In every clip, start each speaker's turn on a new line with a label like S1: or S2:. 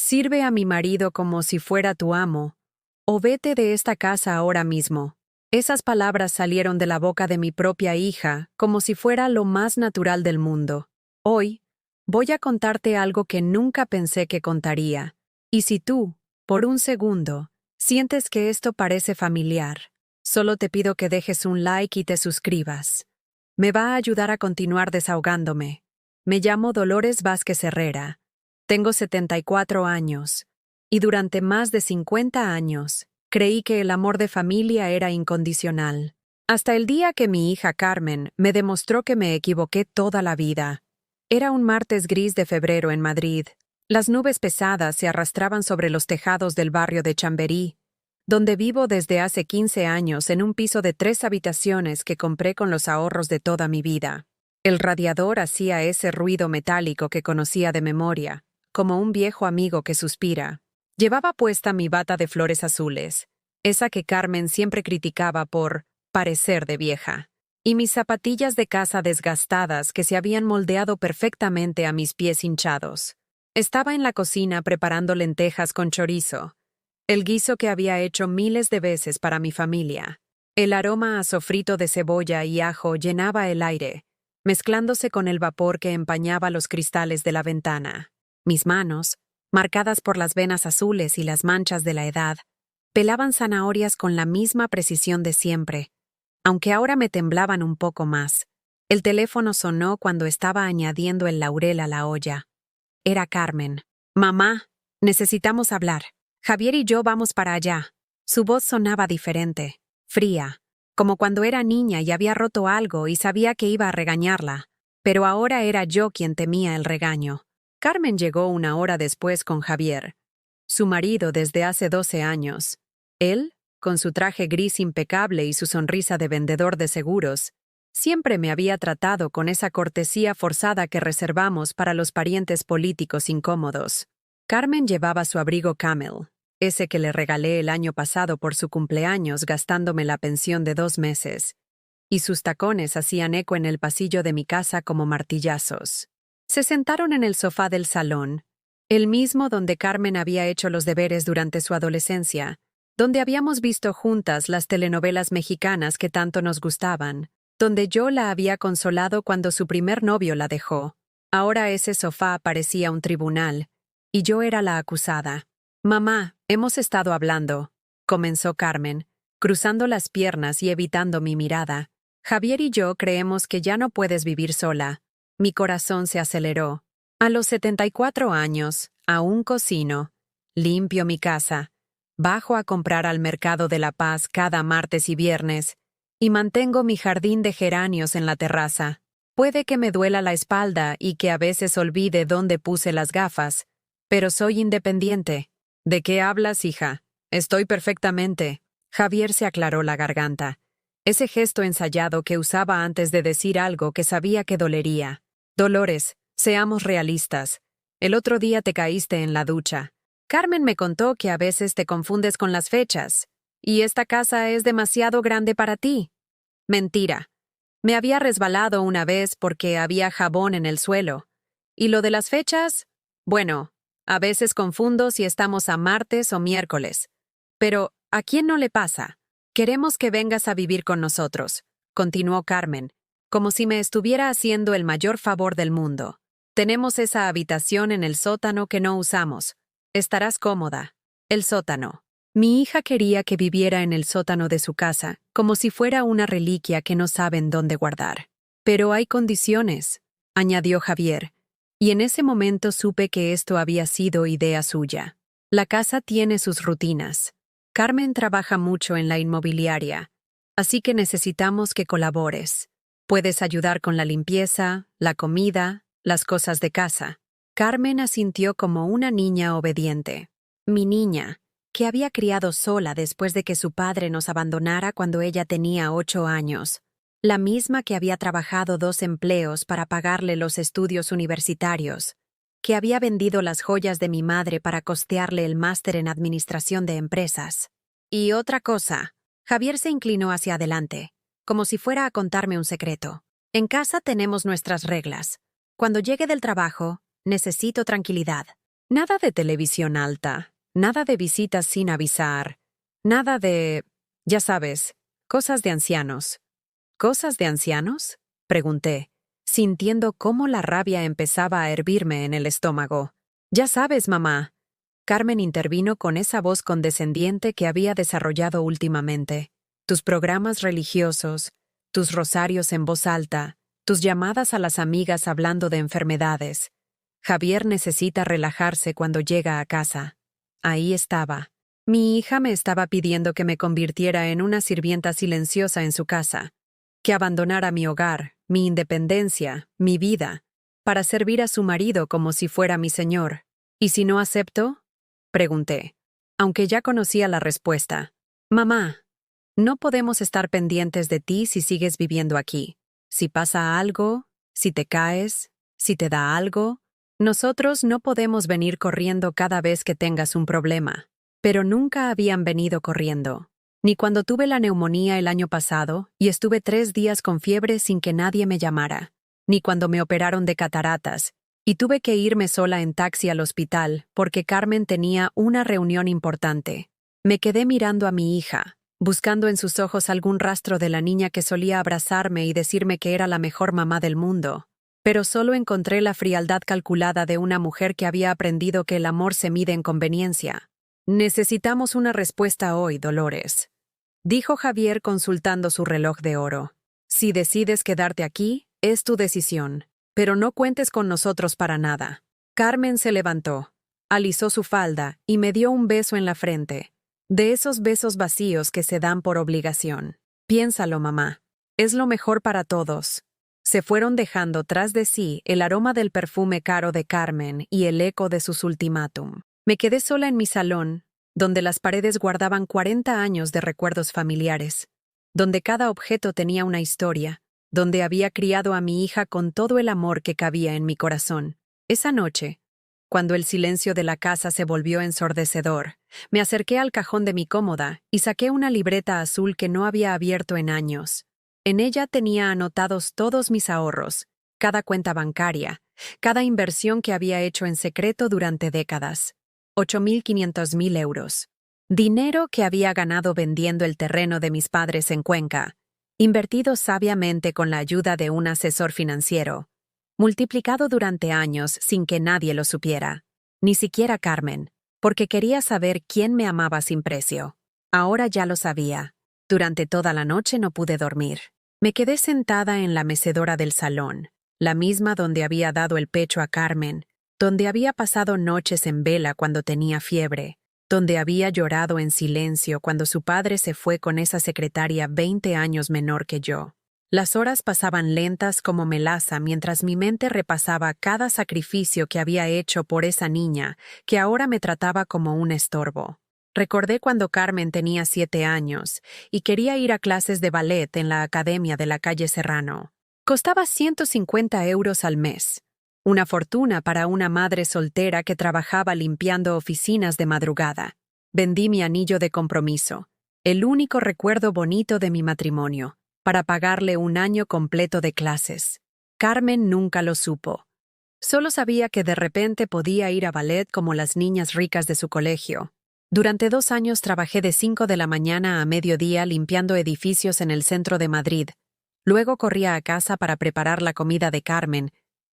S1: Sirve a mi marido como si fuera tu amo, o vete de esta casa ahora mismo. Esas palabras salieron de la boca de mi propia hija como si fuera lo más natural del mundo. Hoy, voy a contarte algo que nunca pensé que contaría. Y si tú, por un segundo, sientes que esto parece familiar, solo te pido que dejes un like y te suscribas. Me va a ayudar a continuar desahogándome. Me llamo Dolores Vázquez Herrera. Tengo 74 años. Y durante más de 50 años, creí que el amor de familia era incondicional. Hasta el día que mi hija Carmen me demostró que me equivoqué toda la vida. Era un martes gris de febrero en Madrid. Las nubes pesadas se arrastraban sobre los tejados del barrio de Chamberí, donde vivo desde hace 15 años en un piso de 3 habitaciones que compré con los ahorros de toda mi vida. El radiador hacía ese ruido metálico que conocía de memoria, como un viejo amigo que suspira. Llevaba puesta mi bata de flores azules, esa que Carmen siempre criticaba por parecer de vieja, y mis zapatillas de casa desgastadas que se habían moldeado perfectamente a mis pies hinchados. Estaba en la cocina preparando lentejas con chorizo, el guiso que había hecho miles de veces para mi familia. El aroma a sofrito de cebolla y ajo llenaba el aire, mezclándose con el vapor que empañaba los cristales de la ventana. Mis manos, marcadas por las venas azules y las manchas de la edad, pelaban zanahorias con la misma precisión de siempre, aunque ahora me temblaban un poco más. El teléfono sonó cuando estaba añadiendo el laurel a la olla. Era Carmen. «Mamá, necesitamos hablar. Javier y yo vamos para allá». Su voz sonaba diferente, fría, como cuando era niña y había roto algo y sabía que iba a regañarla. Pero ahora era yo quien temía el regaño. Carmen llegó una hora después con Javier, su marido desde hace 12 años. Él, con su traje gris impecable y su sonrisa de vendedor de seguros, siempre me había tratado con esa cortesía forzada que reservamos para los parientes políticos incómodos. Carmen llevaba su abrigo Camel, ese que le regalé el año pasado por su cumpleaños gastándome la pensión de 2 meses, y sus tacones hacían eco en el pasillo de mi casa como martillazos. Se sentaron en el sofá del salón, el mismo donde Carmen había hecho los deberes durante su adolescencia, donde habíamos visto juntas las telenovelas mexicanas que tanto nos gustaban, donde yo la había consolado cuando su primer novio la dejó. Ahora ese sofá parecía un tribunal, y yo era la acusada. «Mamá, hemos estado hablando», comenzó Carmen, cruzando las piernas y evitando mi mirada. «Javier y yo creemos que ya no puedes vivir sola». Mi corazón se aceleró. A los 74 años, aún cocino, limpio mi casa, bajo a comprar al Mercado de la Paz cada martes y viernes, y mantengo mi jardín de geranios en la terraza. Puede que me duela la espalda y que a veces olvide dónde puse las gafas, pero soy independiente. «¿De qué hablas, hija? Estoy perfectamente». Javier se aclaró la garganta, ese gesto ensayado que usaba antes de decir algo que sabía que dolería. «Dolores, seamos realistas. El otro día te caíste en la ducha. Carmen me contó que a veces te confundes con las fechas, y esta casa es demasiado grande para ti». Mentira. Me había resbalado una vez porque había jabón en el suelo. ¿Y lo de las fechas? Bueno, a veces confundo si estamos a martes o miércoles. Pero, ¿a quién no le pasa? «Queremos que vengas a vivir con nosotros», continuó Carmen, como si me estuviera haciendo el mayor favor del mundo. «Tenemos esa habitación en el sótano que no usamos. Estarás cómoda». El sótano. Mi hija quería que viviera en el sótano de su casa, como si fuera una reliquia que no saben dónde guardar. «Pero hay condiciones», añadió Javier, y en ese momento supe que esto había sido idea suya. «La casa tiene sus rutinas. Carmen trabaja mucho en la inmobiliaria, así que necesitamos que colabores. Puedes ayudar con la limpieza, la comida, las cosas de casa». Carmen asintió como una niña obediente. Mi niña, que había criado sola después de que su padre nos abandonara cuando ella tenía 8 años. La misma que había trabajado 2 empleos para pagarle los estudios universitarios, que había vendido las joyas de mi madre para costearle el máster en administración de empresas. Y otra cosa, Javier se inclinó hacia adelante, como si fuera a contarme un secreto. «En casa tenemos nuestras reglas. Cuando llegue del trabajo, necesito tranquilidad. Nada de televisión alta, nada de visitas sin avisar, nada de, ya sabes, cosas de ancianos. ¿Cosas de ancianos? Pregunté, sintiendo cómo la rabia empezaba a hervirme en el estómago. Ya sabes, mamá. Carmen intervino con esa voz condescendiente que había desarrollado últimamente. Tus programas religiosos, tus rosarios en voz alta, tus llamadas a las amigas hablando de enfermedades. Javier necesita relajarse cuando llega a casa. Ahí estaba. Mi hija me estaba pidiendo que me convirtiera en una sirvienta silenciosa en su casa, que abandonara mi hogar, mi independencia, mi vida, para servir a su marido como si fuera mi señor. ¿Y si no acepto? Pregunté, aunque ya conocía la respuesta. Mamá, no podemos estar pendientes de ti si sigues viviendo aquí. Si pasa algo, si te caes, si te da algo, nosotros no podemos venir corriendo cada vez que tengas un problema. Pero nunca habían venido corriendo. Ni cuando tuve la neumonía el año pasado y estuve 3 días con fiebre sin que nadie me llamara. Ni cuando me operaron de cataratas y tuve que irme sola en taxi al hospital porque Carmen tenía una reunión importante. Me quedé mirando a mi hija, buscando en sus ojos algún rastro de la niña que solía abrazarme y decirme que era la mejor mamá del mundo. Pero solo encontré la frialdad calculada de una mujer que había aprendido que el amor se mide en conveniencia. Necesitamos una respuesta hoy, Dolores, dijo Javier consultando su reloj de oro. Si decides quedarte aquí, es tu decisión, pero no cuentes con nosotros para nada. Carmen se levantó, alisó su falda y me dio un beso en la frente, de esos besos vacíos que se dan por obligación. Piénsalo, mamá, es lo mejor para todos. Se fueron dejando tras de sí el aroma del perfume caro de Carmen y el eco de sus ultimátum. Me quedé sola en mi salón, donde las paredes guardaban 40 años de recuerdos familiares, donde cada objeto tenía una historia, donde había criado a mi hija con todo el amor que cabía en mi corazón. Esa noche, cuando el silencio de la casa se volvió ensordecedor, me acerqué al cajón de mi cómoda y saqué una libreta azul que no había abierto en años. En ella tenía anotados todos mis ahorros, cada cuenta bancaria, cada inversión que había hecho en secreto durante décadas. 8.500.000 euros. Dinero que había ganado vendiendo el terreno de mis padres en Cuenca, invertido sabiamente con la ayuda de un asesor financiero, multiplicado durante años sin que nadie lo supiera, ni siquiera Carmen, porque quería saber quién me amaba sin precio. Ahora ya lo sabía. Durante toda la noche no pude dormir. Me quedé sentada en la mecedora del salón, la misma donde había dado el pecho a Carmen, donde había pasado noches en vela cuando tenía fiebre, donde había llorado en silencio cuando su padre se fue con esa secretaria 20 años menor que yo. Las horas pasaban lentas como melaza mientras mi mente repasaba cada sacrificio que había hecho por esa niña que ahora me trataba como un estorbo. Recordé cuando Carmen tenía 7 años y quería ir a clases de ballet en la academia de la calle Serrano. Costaba 150 euros al mes. Una fortuna para una madre soltera que trabajaba limpiando oficinas de madrugada. Vendí mi anillo de compromiso, el único recuerdo bonito de mi matrimonio, para pagarle un año completo de clases. Carmen nunca lo supo. Solo sabía que de repente podía ir a ballet como las niñas ricas de su colegio. Durante 2 años trabajé de 5 de la mañana a mediodía limpiando edificios en el centro de Madrid. Luego corría a casa para preparar la comida de Carmen,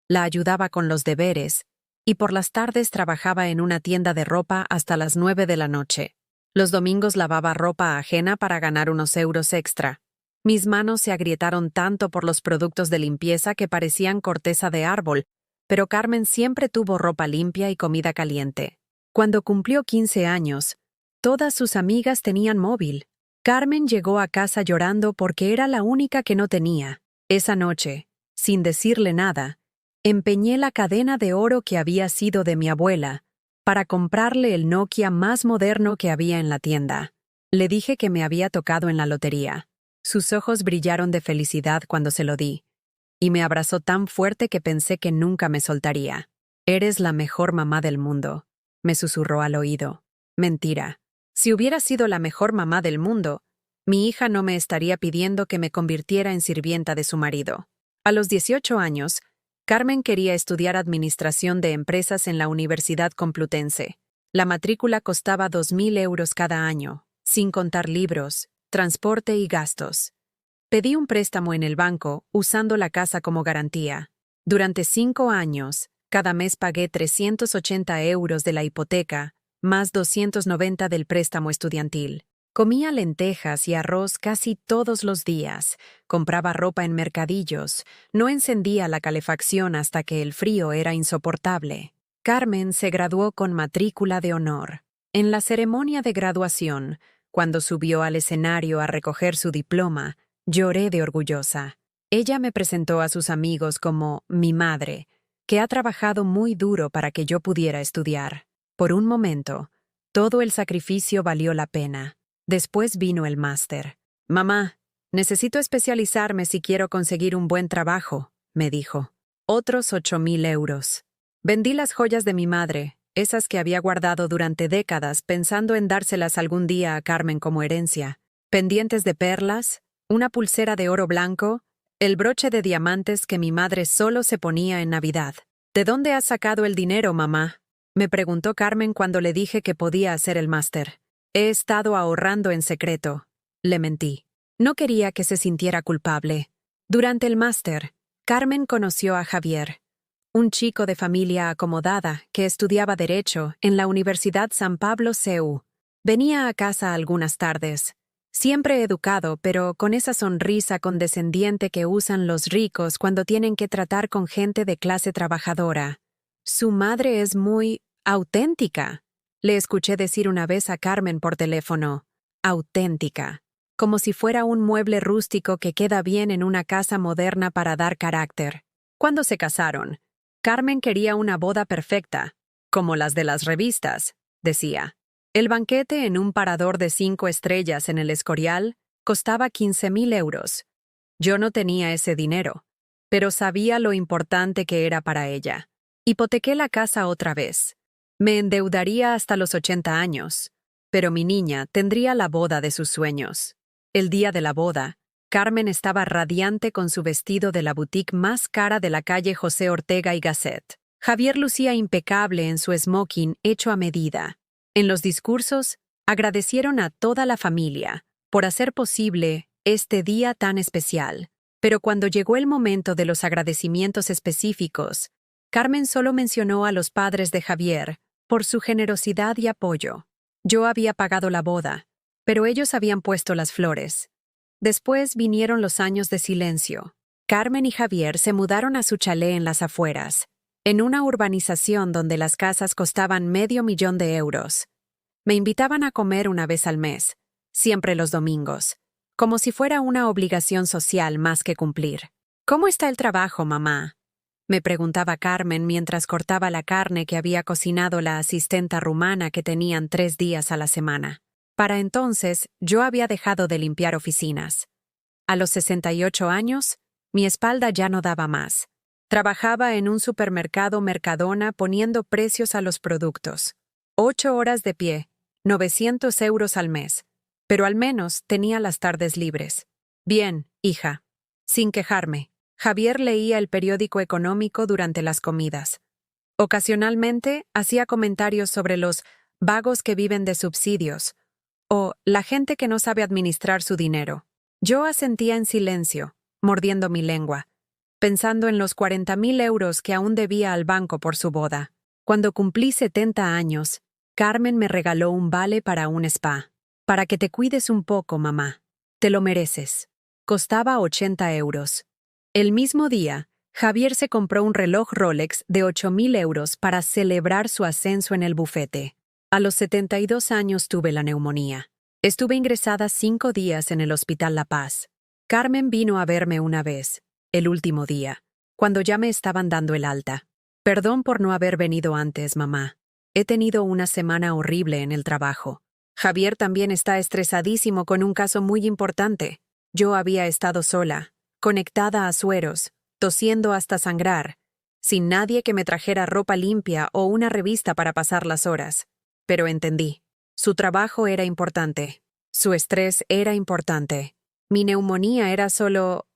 S1: la ayudaba con los deberes, y por las tardes trabajaba en una tienda de ropa hasta las 9 de la noche. Los domingos lavaba ropa ajena para ganar unos euros extra. Mis manos se agrietaron tanto por los productos de limpieza que parecían corteza de árbol, pero Carmen siempre tuvo ropa limpia y comida caliente. Cuando cumplió 15 años, todas sus amigas tenían móvil. Carmen llegó a casa llorando porque era la única que no tenía. Esa noche, sin decirle nada, empeñé la cadena de oro que había sido de mi abuela para comprarle el Nokia más moderno que había en la tienda. Le dije que me había tocado en la lotería. Sus ojos brillaron de felicidad cuando se lo di, y me abrazó tan fuerte que pensé que nunca me soltaría. «Eres la mejor mamá del mundo», me susurró al oído. Mentira. Si hubiera sido la mejor mamá del mundo, mi hija no me estaría pidiendo que me convirtiera en sirvienta de su marido. A los 18 años, Carmen quería estudiar Administración de Empresas en la Universidad Complutense. La matrícula costaba 2.000 € cada año, sin contar libros, transporte y gastos. Pedí un préstamo en el banco, usando la casa como garantía. Durante 5 años, cada mes pagué 380 € de la hipoteca, más 290 del préstamo estudiantil. Comía lentejas y arroz casi todos los días, compraba ropa en mercadillos, no encendía la calefacción hasta que el frío era insoportable. Carmen se graduó con matrícula de honor. En la ceremonia de graduación, cuando subió al escenario a recoger su diploma, lloré de orgullosa. Ella me presentó a sus amigos como mi madre, que ha trabajado muy duro para que yo pudiera estudiar. Por un momento, todo el sacrificio valió la pena. Después vino el máster. «Mamá, necesito especializarme si quiero conseguir un buen trabajo», me dijo. Otros 8.000 €. Vendí las joyas de mi madre, esas que había guardado durante décadas pensando en dárselas algún día a Carmen como herencia. Pendientes de perlas, una pulsera de oro blanco, el broche de diamantes que mi madre solo se ponía en Navidad. «¿De dónde has sacado el dinero, mamá?», me preguntó Carmen cuando le dije que podía hacer el máster. «He estado ahorrando en secreto», le mentí. No quería que se sintiera culpable. Durante el máster, Carmen conoció a Javier, un chico de familia acomodada que estudiaba Derecho en la Universidad San Pablo CEU. Venía a casa algunas tardes. Siempre educado, pero con esa sonrisa condescendiente que usan los ricos cuando tienen que tratar con gente de clase trabajadora. «Su madre es muy auténtica», le escuché decir una vez a Carmen por teléfono. Auténtica. Como si fuera un mueble rústico que queda bien en una casa moderna para dar carácter. Cuando se casaron, Carmen quería una boda perfecta, como las de las revistas, decía. El banquete en un parador de 5 estrellas en el Escorial costaba 15.000 €. Yo no tenía ese dinero, pero sabía lo importante que era para ella. Hipotequé la casa otra vez. Me endeudaría hasta los 80 años, pero mi niña tendría la boda de sus sueños. El día de la boda, Carmen estaba radiante con su vestido de la boutique más cara de la calle José Ortega y Gasset. Javier lucía impecable en su smoking hecho a medida. En los discursos, agradecieron a toda la familia por hacer posible este día tan especial. Pero cuando llegó el momento de los agradecimientos específicos, Carmen solo mencionó a los padres de Javier por su generosidad y apoyo. Yo había pagado la boda, pero ellos habían puesto las flores. Después vinieron los años de silencio. Carmen y Javier se mudaron a su chalet en las afueras, en una urbanización donde las casas costaban $500.000. Me invitaban a comer una vez al mes, siempre los domingos, como si fuera una obligación social más que cumplir. «¿Cómo está el trabajo, mamá?», me preguntaba Carmen mientras cortaba la carne que había cocinado la asistenta rumana que tenían 3 días a la semana. Para entonces, yo había dejado de limpiar oficinas. A los 68 años, mi espalda ya no daba más. Trabajaba en un supermercado Mercadona poniendo precios a los productos. 8 horas de pie, 900 € al mes. Pero al menos tenía las tardes libres. «Bien, hija». Sin quejarme, Javier leía el periódico económico durante las comidas. Ocasionalmente hacía comentarios sobre los vagos que viven de subsidios o la gente que no sabe administrar su dinero. Yo asentía en silencio, mordiendo mi lengua, pensando en los 40.000 € que aún debía al banco por su boda. Cuando cumplí 70 años, Carmen me regaló un vale para un spa. «Para que te cuides un poco, mamá. Te lo mereces». Costaba 80 €. El mismo día, Javier se compró un reloj Rolex de 8.000 € para celebrar su ascenso en el bufete. A los 72 años tuve la neumonía. Estuve ingresada 5 días en el Hospital La Paz. Carmen vino a verme una vez, el último día, cuando ya me estaban dando el alta. «Perdón por no haber venido antes, mamá. He tenido una semana horrible en el trabajo. Javier también está estresadísimo con un caso muy importante. Yo había estado sola, conectada a sueros, tosiendo hasta sangrar, sin nadie que me trajera ropa limpia o una revista para pasar las horas. Pero entendí. Su trabajo era importante. Su estrés era importante. Mi neumonía era solo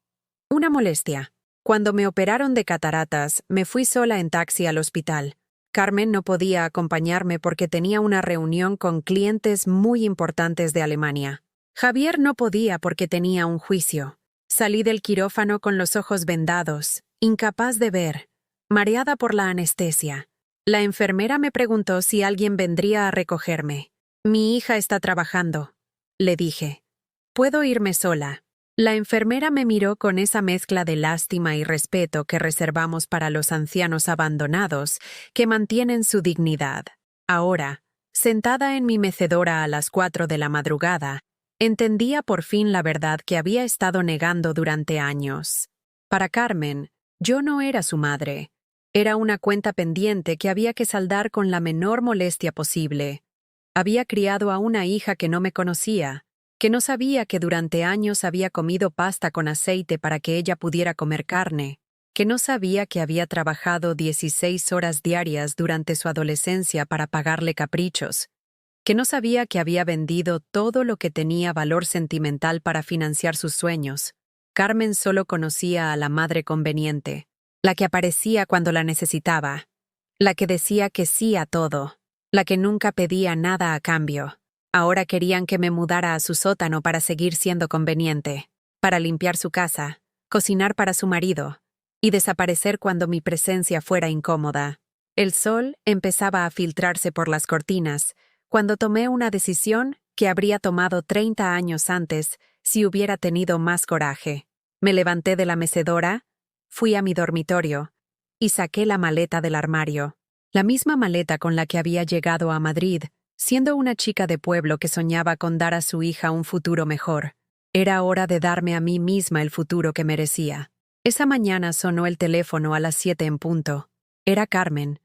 S1: una molestia. Cuando me operaron de cataratas, me fui sola en taxi al hospital. Carmen no podía acompañarme porque tenía una reunión con clientes muy importantes de Alemania. Javier no podía porque tenía un juicio. Salí del quirófano con los ojos vendados, incapaz de ver, mareada por la anestesia. La enfermera me preguntó si alguien vendría a recogerme. Mi hija está trabajando, le dije. Puedo irme sola. La enfermera me miró con esa mezcla de lástima y respeto que reservamos para los ancianos abandonados que mantienen su dignidad. Ahora, sentada en mi mecedora a las 4 de la madrugada, entendía por fin la verdad que había estado negando durante años. Para Carmen, yo no era su madre. Era una cuenta pendiente que había que saldar con la menor molestia posible. Había criado a una hija que no me conocía, que no sabía que durante años había comido pasta con aceite para que ella pudiera comer carne, que no sabía que había trabajado 16 horas diarias durante su adolescencia para pagarle caprichos, que no sabía que había vendido todo lo que tenía valor sentimental para financiar sus sueños. Carmen solo conocía a la madre conveniente, la que aparecía cuando la necesitaba, la que decía que sí a todo, la que nunca pedía nada a cambio. Ahora querían que me mudara a su sótano para seguir siendo conveniente, para limpiar su casa, cocinar para su marido, y desaparecer cuando mi presencia fuera incómoda. El sol empezaba a filtrarse por las cortinas, cuando tomé una decisión que habría tomado 30 años antes si hubiera tenido más coraje. Me levanté de la mecedora, fui a mi dormitorio, y saqué la maleta del armario. La misma maleta con la que había llegado a Madrid, siendo una chica de pueblo que soñaba con dar a su hija un futuro mejor. Era hora de darme a mí misma el futuro que merecía. Esa mañana sonó el teléfono a las 7 en punto. Era Carmen,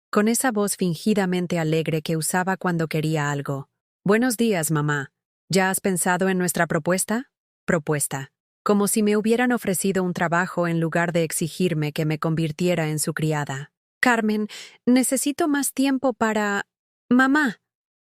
S1: con esa voz fingidamente alegre que usaba cuando quería algo. «Buenos días, mamá. ¿Ya has pensado en nuestra propuesta?» Propuesta. Como si me hubieran ofrecido un trabajo en lugar de exigirme que me convirtiera en su criada. «Carmen, necesito más tiempo para...» «Mamá,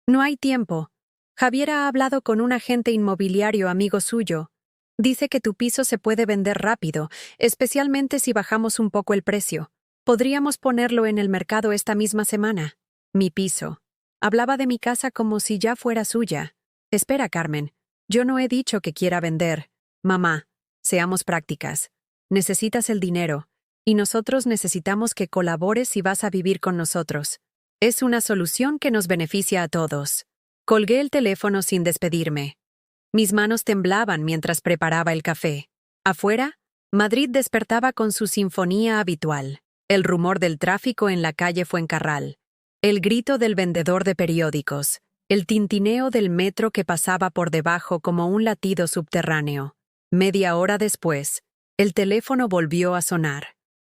S1: no hay tiempo. Javier ha hablado con un agente inmobiliario amigo suyo. Dice que tu piso se puede vender rápido, especialmente si bajamos un poco el precio. Podríamos ponerlo en el mercado esta misma semana». Mi piso. Hablaba de mi casa como si ya fuera suya. «Espera, Carmen. Yo no he dicho que quiera vender. Mamá, seamos prácticas. Necesitas el dinero, y nosotros necesitamos que colabores si vas a vivir con nosotros. Es una solución que nos beneficia a todos». Colgué el teléfono sin despedirme. Mis manos temblaban mientras preparaba el café. Afuera, Madrid despertaba con su sinfonía habitual. El rumor del tráfico en la calle Fuencarral, el grito del vendedor de periódicos, el tintineo del metro que pasaba por debajo como un latido subterráneo. Media hora después, el teléfono volvió a sonar.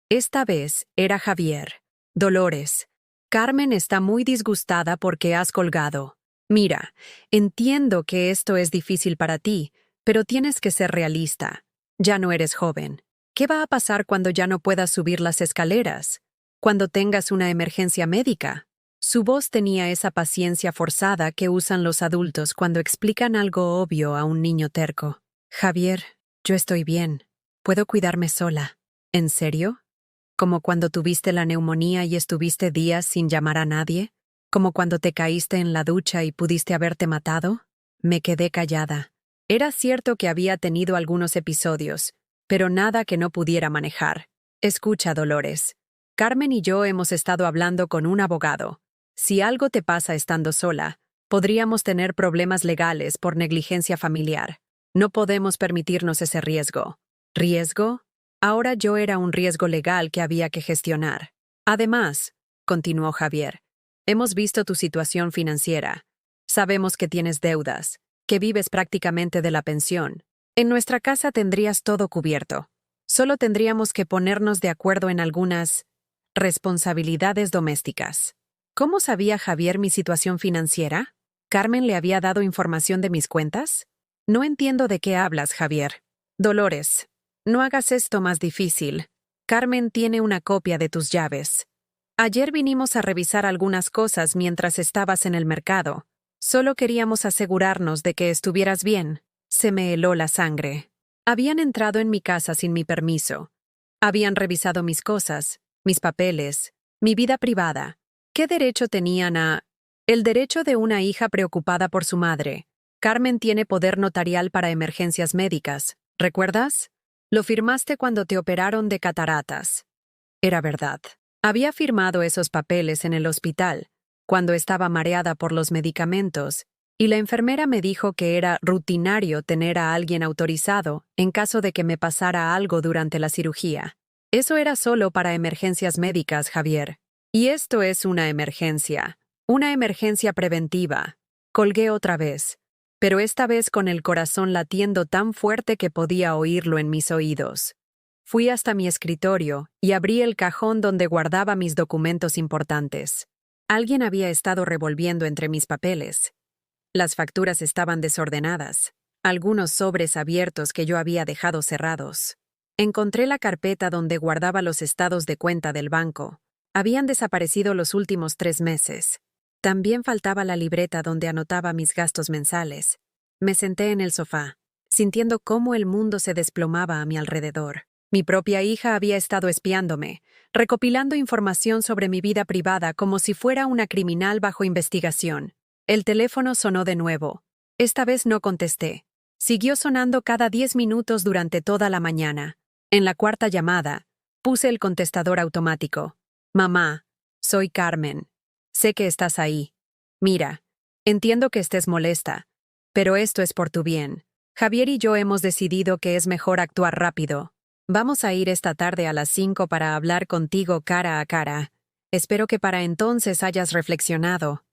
S1: Esta vez era Javier. «Dolores, Carmen está muy disgustada porque has colgado. Mira, entiendo que esto es difícil para ti, pero tienes que ser realista. Ya no eres joven. ¿Qué va a pasar cuando ya no puedas subir las escaleras? ¿Cuando tengas una emergencia médica?» Su voz tenía esa paciencia forzada que usan los adultos cuando explican algo obvio a un niño terco. «Javier, yo estoy bien. Puedo cuidarme sola». «¿En serio? ¿Como cuando tuviste la neumonía y estuviste días sin llamar a nadie? ¿Como cuando te caíste en la ducha y pudiste haberte matado?» Me quedé callada. Era cierto que había tenido algunos episodios, pero nada que no pudiera manejar. «Escucha, Dolores. Carmen y yo hemos estado hablando con un abogado. Si algo te pasa estando sola, podríamos tener problemas legales por negligencia familiar. No podemos permitirnos ese riesgo». ¿Riesgo? Ahora yo era un riesgo legal que había que gestionar. «Además», continuó Javier, «hemos visto tu situación financiera. Sabemos que tienes deudas, que vives prácticamente de la pensión. En nuestra casa tendrías todo cubierto. Solo tendríamos que ponernos de acuerdo en algunas responsabilidades domésticas». ¿Cómo sabía Javier mi situación financiera? ¿Carmen le había dado información de mis cuentas? No entiendo de qué hablas, Javier. «Dolores, no hagas esto más difícil. Carmen tiene una copia de tus llaves. Ayer vinimos a revisar algunas cosas mientras estabas en el mercado. Solo queríamos asegurarnos de que estuvieras bien». Se me heló la sangre. Habían entrado en mi casa sin mi permiso. Habían revisado mis cosas, mis papeles, mi vida privada. ¿Qué derecho tenían a... El derecho de una hija preocupada por su madre? Carmen tiene poder notarial para emergencias médicas, ¿recuerdas? Lo firmaste cuando te operaron de cataratas. Era verdad. Había firmado esos papeles en el hospital, cuando estaba mareada por los medicamentos, y la enfermera me dijo que era rutinario tener a alguien autorizado en caso de que me pasara algo durante la cirugía. Eso era solo para emergencias médicas, Javier. Y esto es una emergencia preventiva. Colgué otra vez, pero esta vez con el corazón latiendo tan fuerte que podía oírlo en mis oídos. Fui hasta mi escritorio y abrí el cajón donde guardaba mis documentos importantes. Alguien había estado revolviendo entre mis papeles. Las facturas estaban desordenadas, algunos sobres abiertos que yo había dejado cerrados. Encontré la carpeta donde guardaba los estados de cuenta del banco. Habían desaparecido los últimos 3 meses. También faltaba la libreta donde anotaba mis gastos mensuales. Me senté en el sofá, sintiendo cómo el mundo se desplomaba a mi alrededor. Mi propia hija había estado espiándome, recopilando información sobre mi vida privada como si fuera una criminal bajo investigación. El teléfono sonó de nuevo. Esta vez no contesté. Siguió sonando cada 10 minutos durante toda la mañana. En la cuarta llamada, puse el contestador automático. Mamá, soy Carmen. Sé que estás ahí. Mira, entiendo que estés molesta, pero esto es por tu bien. Javier y yo hemos decidido que es mejor actuar rápido. Vamos a ir esta tarde a las 5 para hablar contigo cara a cara. Espero que para entonces hayas reflexionado,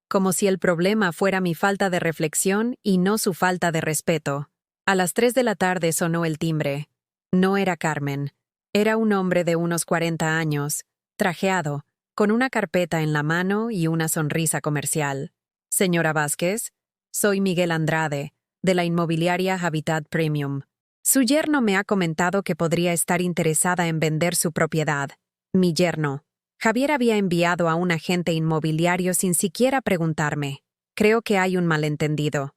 S1: como si el problema fuera mi falta de reflexión y no su falta de respeto. A las 3 de la tarde sonó el timbre. No era Carmen. Era un hombre de unos 40 años, trajeado, con una carpeta en la mano y una sonrisa comercial. Señora Vázquez, soy Miguel Andrade, de la inmobiliaria Habitat Premium. Su yerno me ha comentado que podría estar interesada en vender su propiedad. Mi yerno. Javier había enviado a un agente inmobiliario sin siquiera preguntarme. Creo que hay un malentendido.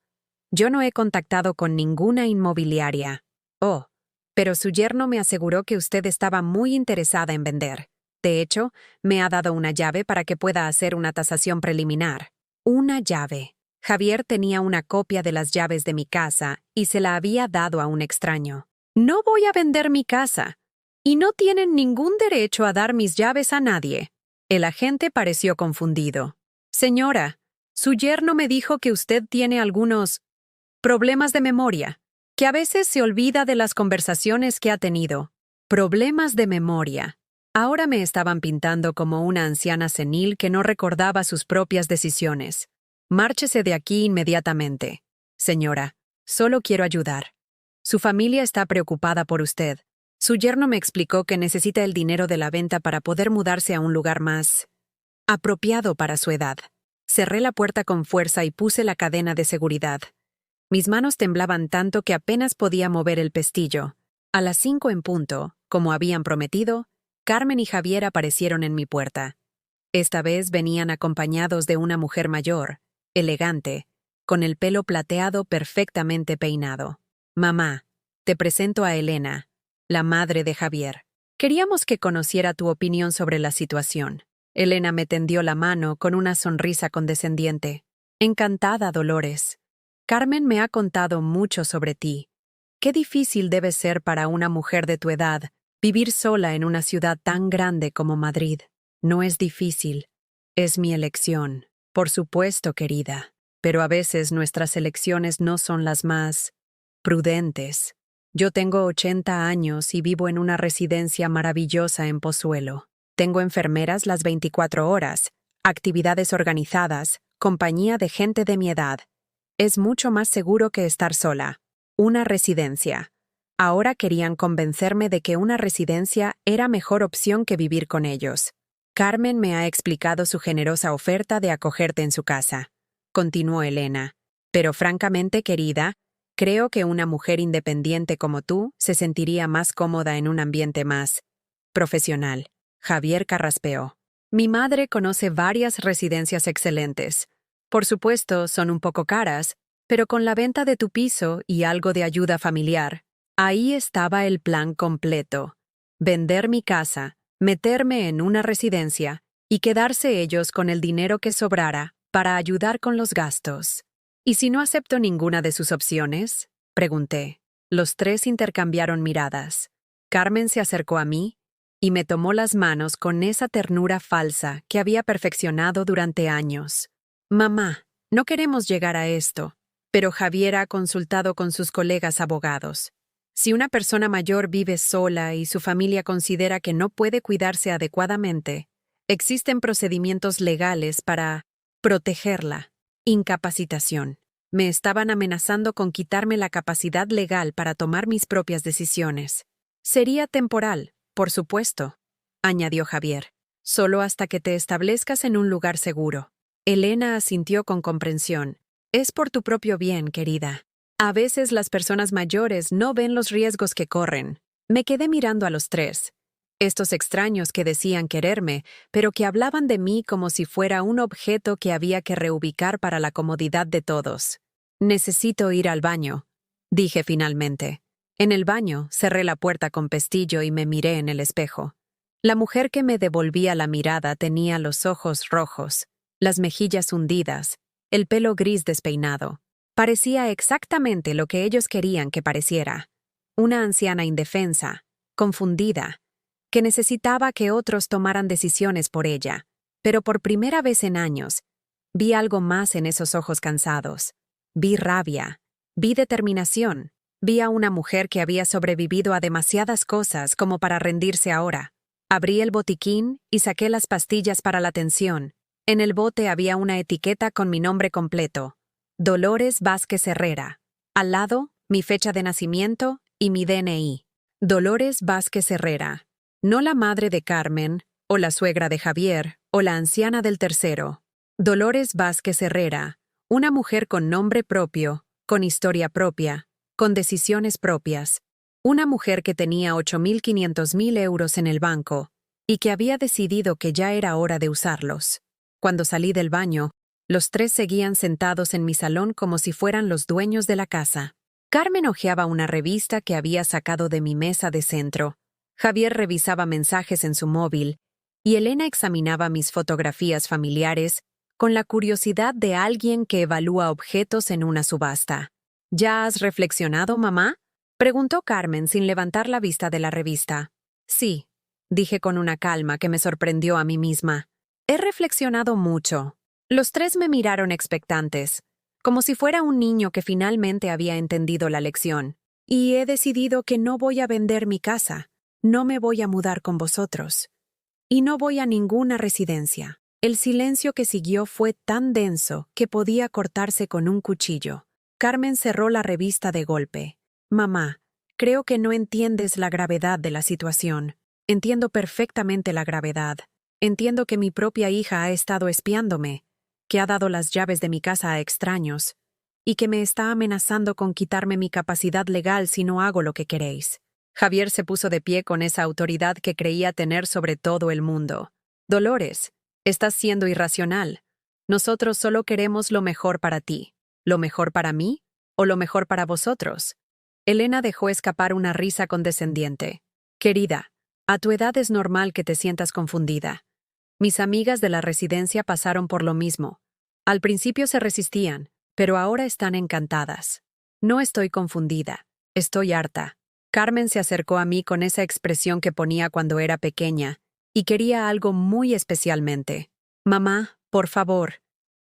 S1: Yo no he contactado con ninguna inmobiliaria. Oh, pero su yerno me aseguró que usted estaba muy interesada en vender. De hecho, me ha dado una llave para que pueda hacer una tasación preliminar. Una llave. Javier tenía una copia de las llaves de mi casa y se la había dado a un extraño. No voy a vender mi casa. Y no tienen ningún derecho a dar mis llaves a nadie. El agente pareció confundido. Señora, su yerno me dijo que usted tiene algunos problemas de memoria, que a veces se olvida de las conversaciones que ha tenido. Problemas de memoria. Ahora me estaban pintando como una anciana senil que no recordaba sus propias decisiones. Márchese de aquí inmediatamente. Señora, solo quiero ayudar. Su familia está preocupada por usted. Su yerno me explicó que necesita el dinero de la venta para poder mudarse a un lugar más apropiado para su edad. Cerré la puerta con fuerza y puse la cadena de seguridad. Mis manos temblaban tanto que apenas podía mover el pestillo. A las 5 en punto, como habían prometido, Carmen y Javier aparecieron en mi puerta. Esta vez venían acompañados de una mujer mayor, elegante, con el pelo plateado perfectamente peinado. Mamá, te presento a Elena, la madre de Javier. Queríamos que conociera tu opinión sobre la situación. Elena me tendió la mano con una sonrisa condescendiente. Encantada, Dolores. Carmen me ha contado mucho sobre ti. Qué difícil debe ser para una mujer de tu edad vivir sola en una ciudad tan grande como Madrid. No es difícil. Es mi elección. Por supuesto, querida. Pero a veces nuestras elecciones no son las más prudentes. Yo tengo 80 años y vivo en una residencia maravillosa en Pozuelo. Tengo enfermeras las 24 horas, actividades organizadas, compañía de gente de mi edad. Es mucho más seguro que estar sola. Una residencia. Ahora querían convencerme de que una residencia era mejor opción que vivir con ellos. Carmen me ha explicado su generosa oferta de acogerte en su casa. Continuó Elena. Pero francamente, querida, creo que una mujer independiente como tú se sentiría más cómoda en un ambiente más profesional. Javier carraspeó. Mi madre conoce varias residencias excelentes. Por supuesto, son un poco caras, pero con la venta de tu piso y algo de ayuda familiar, Ahí estaba el plan completo. Vender mi casa, meterme en una residencia y quedarse ellos con el dinero que sobrara para ayudar con los gastos. ¿Y si no acepto ninguna de sus opciones?, pregunté. Los tres intercambiaron miradas. Carmen se acercó a mí y me tomó las manos con esa ternura falsa que había perfeccionado durante años. Mamá, no queremos llegar a esto, pero Javier ha consultado con sus colegas abogados. Si una persona mayor vive sola y su familia considera que no puede cuidarse adecuadamente, existen procedimientos legales para protegerla. Incapacitación. Me estaban amenazando con quitarme la capacidad legal para tomar mis propias decisiones. Sería temporal, por supuesto, añadió Javier. Solo hasta que te establezcas en un lugar seguro. Elena asintió con comprensión. Es por tu propio bien, querida. A veces las personas mayores no ven los riesgos que corren. Me quedé mirando a los tres. Estos extraños que decían quererme, pero que hablaban de mí como si fuera un objeto que había que reubicar para la comodidad de todos. Necesito ir al baño, dije finalmente. En el baño cerré la puerta con pestillo y me miré en el espejo. La mujer que me devolvía la mirada tenía los ojos rojos, las mejillas hundidas, el pelo gris despeinado. Parecía exactamente lo que ellos querían que pareciera. Una anciana indefensa, confundida, que necesitaba que otros tomaran decisiones por ella. Pero por primera vez en años, vi algo más en esos ojos cansados. Vi rabia, vi determinación, vi a una mujer que había sobrevivido a demasiadas cosas como para rendirse ahora. Abrí el botiquín y saqué las pastillas para la tensión. En el bote había una etiqueta con mi nombre completo. Dolores Vázquez Herrera. Al lado, mi fecha de nacimiento y mi DNI. Dolores Vázquez Herrera. No la madre de Carmen, o la suegra de Javier, o la anciana del tercero. Dolores Vázquez Herrera, una mujer con nombre propio, con historia propia, con decisiones propias. Una mujer que tenía 8.500.000 euros en el banco y que había decidido que ya era hora de usarlos. Cuando salí del baño, los tres seguían sentados en mi salón como si fueran los dueños de la casa. Carmen hojeaba una revista que había sacado de mi mesa de centro. Javier revisaba mensajes en su móvil y Elena examinaba mis fotografías familiares con la curiosidad de alguien que evalúa objetos en una subasta. ¿Ya has reflexionado, mamá?, preguntó Carmen sin levantar la vista de la revista. Sí, dije con una calma que me sorprendió a mí misma. He reflexionado mucho. Los tres me miraron expectantes, como si fuera un niño que finalmente había entendido la lección. Y he decidido que no voy a vender mi casa. No me voy a mudar con vosotros. Y no voy a ninguna residencia. El silencio que siguió fue tan denso que podía cortarse con un cuchillo. Carmen cerró la revista de golpe. Mamá, creo que no entiendes la gravedad de la situación. Entiendo perfectamente la gravedad. Entiendo que mi propia hija ha estado espiándome, que ha dado las llaves de mi casa a extraños, y que me está amenazando con quitarme mi capacidad legal si no hago lo que queréis. Javier se puso de pie con esa autoridad que creía tener sobre todo el mundo. Dolores, estás siendo irracional. Nosotros solo queremos lo mejor para ti. ¿Lo mejor para mí o lo mejor para vosotros? Elena dejó escapar una risa condescendiente. Querida, a tu edad es normal que te sientas confundida. Mis amigas de la residencia pasaron por lo mismo. Al principio se resistían, pero ahora están encantadas. No estoy confundida, estoy harta. Carmen se acercó a mí con esa expresión que ponía cuando era pequeña, y quería algo muy especialmente. Mamá, por favor,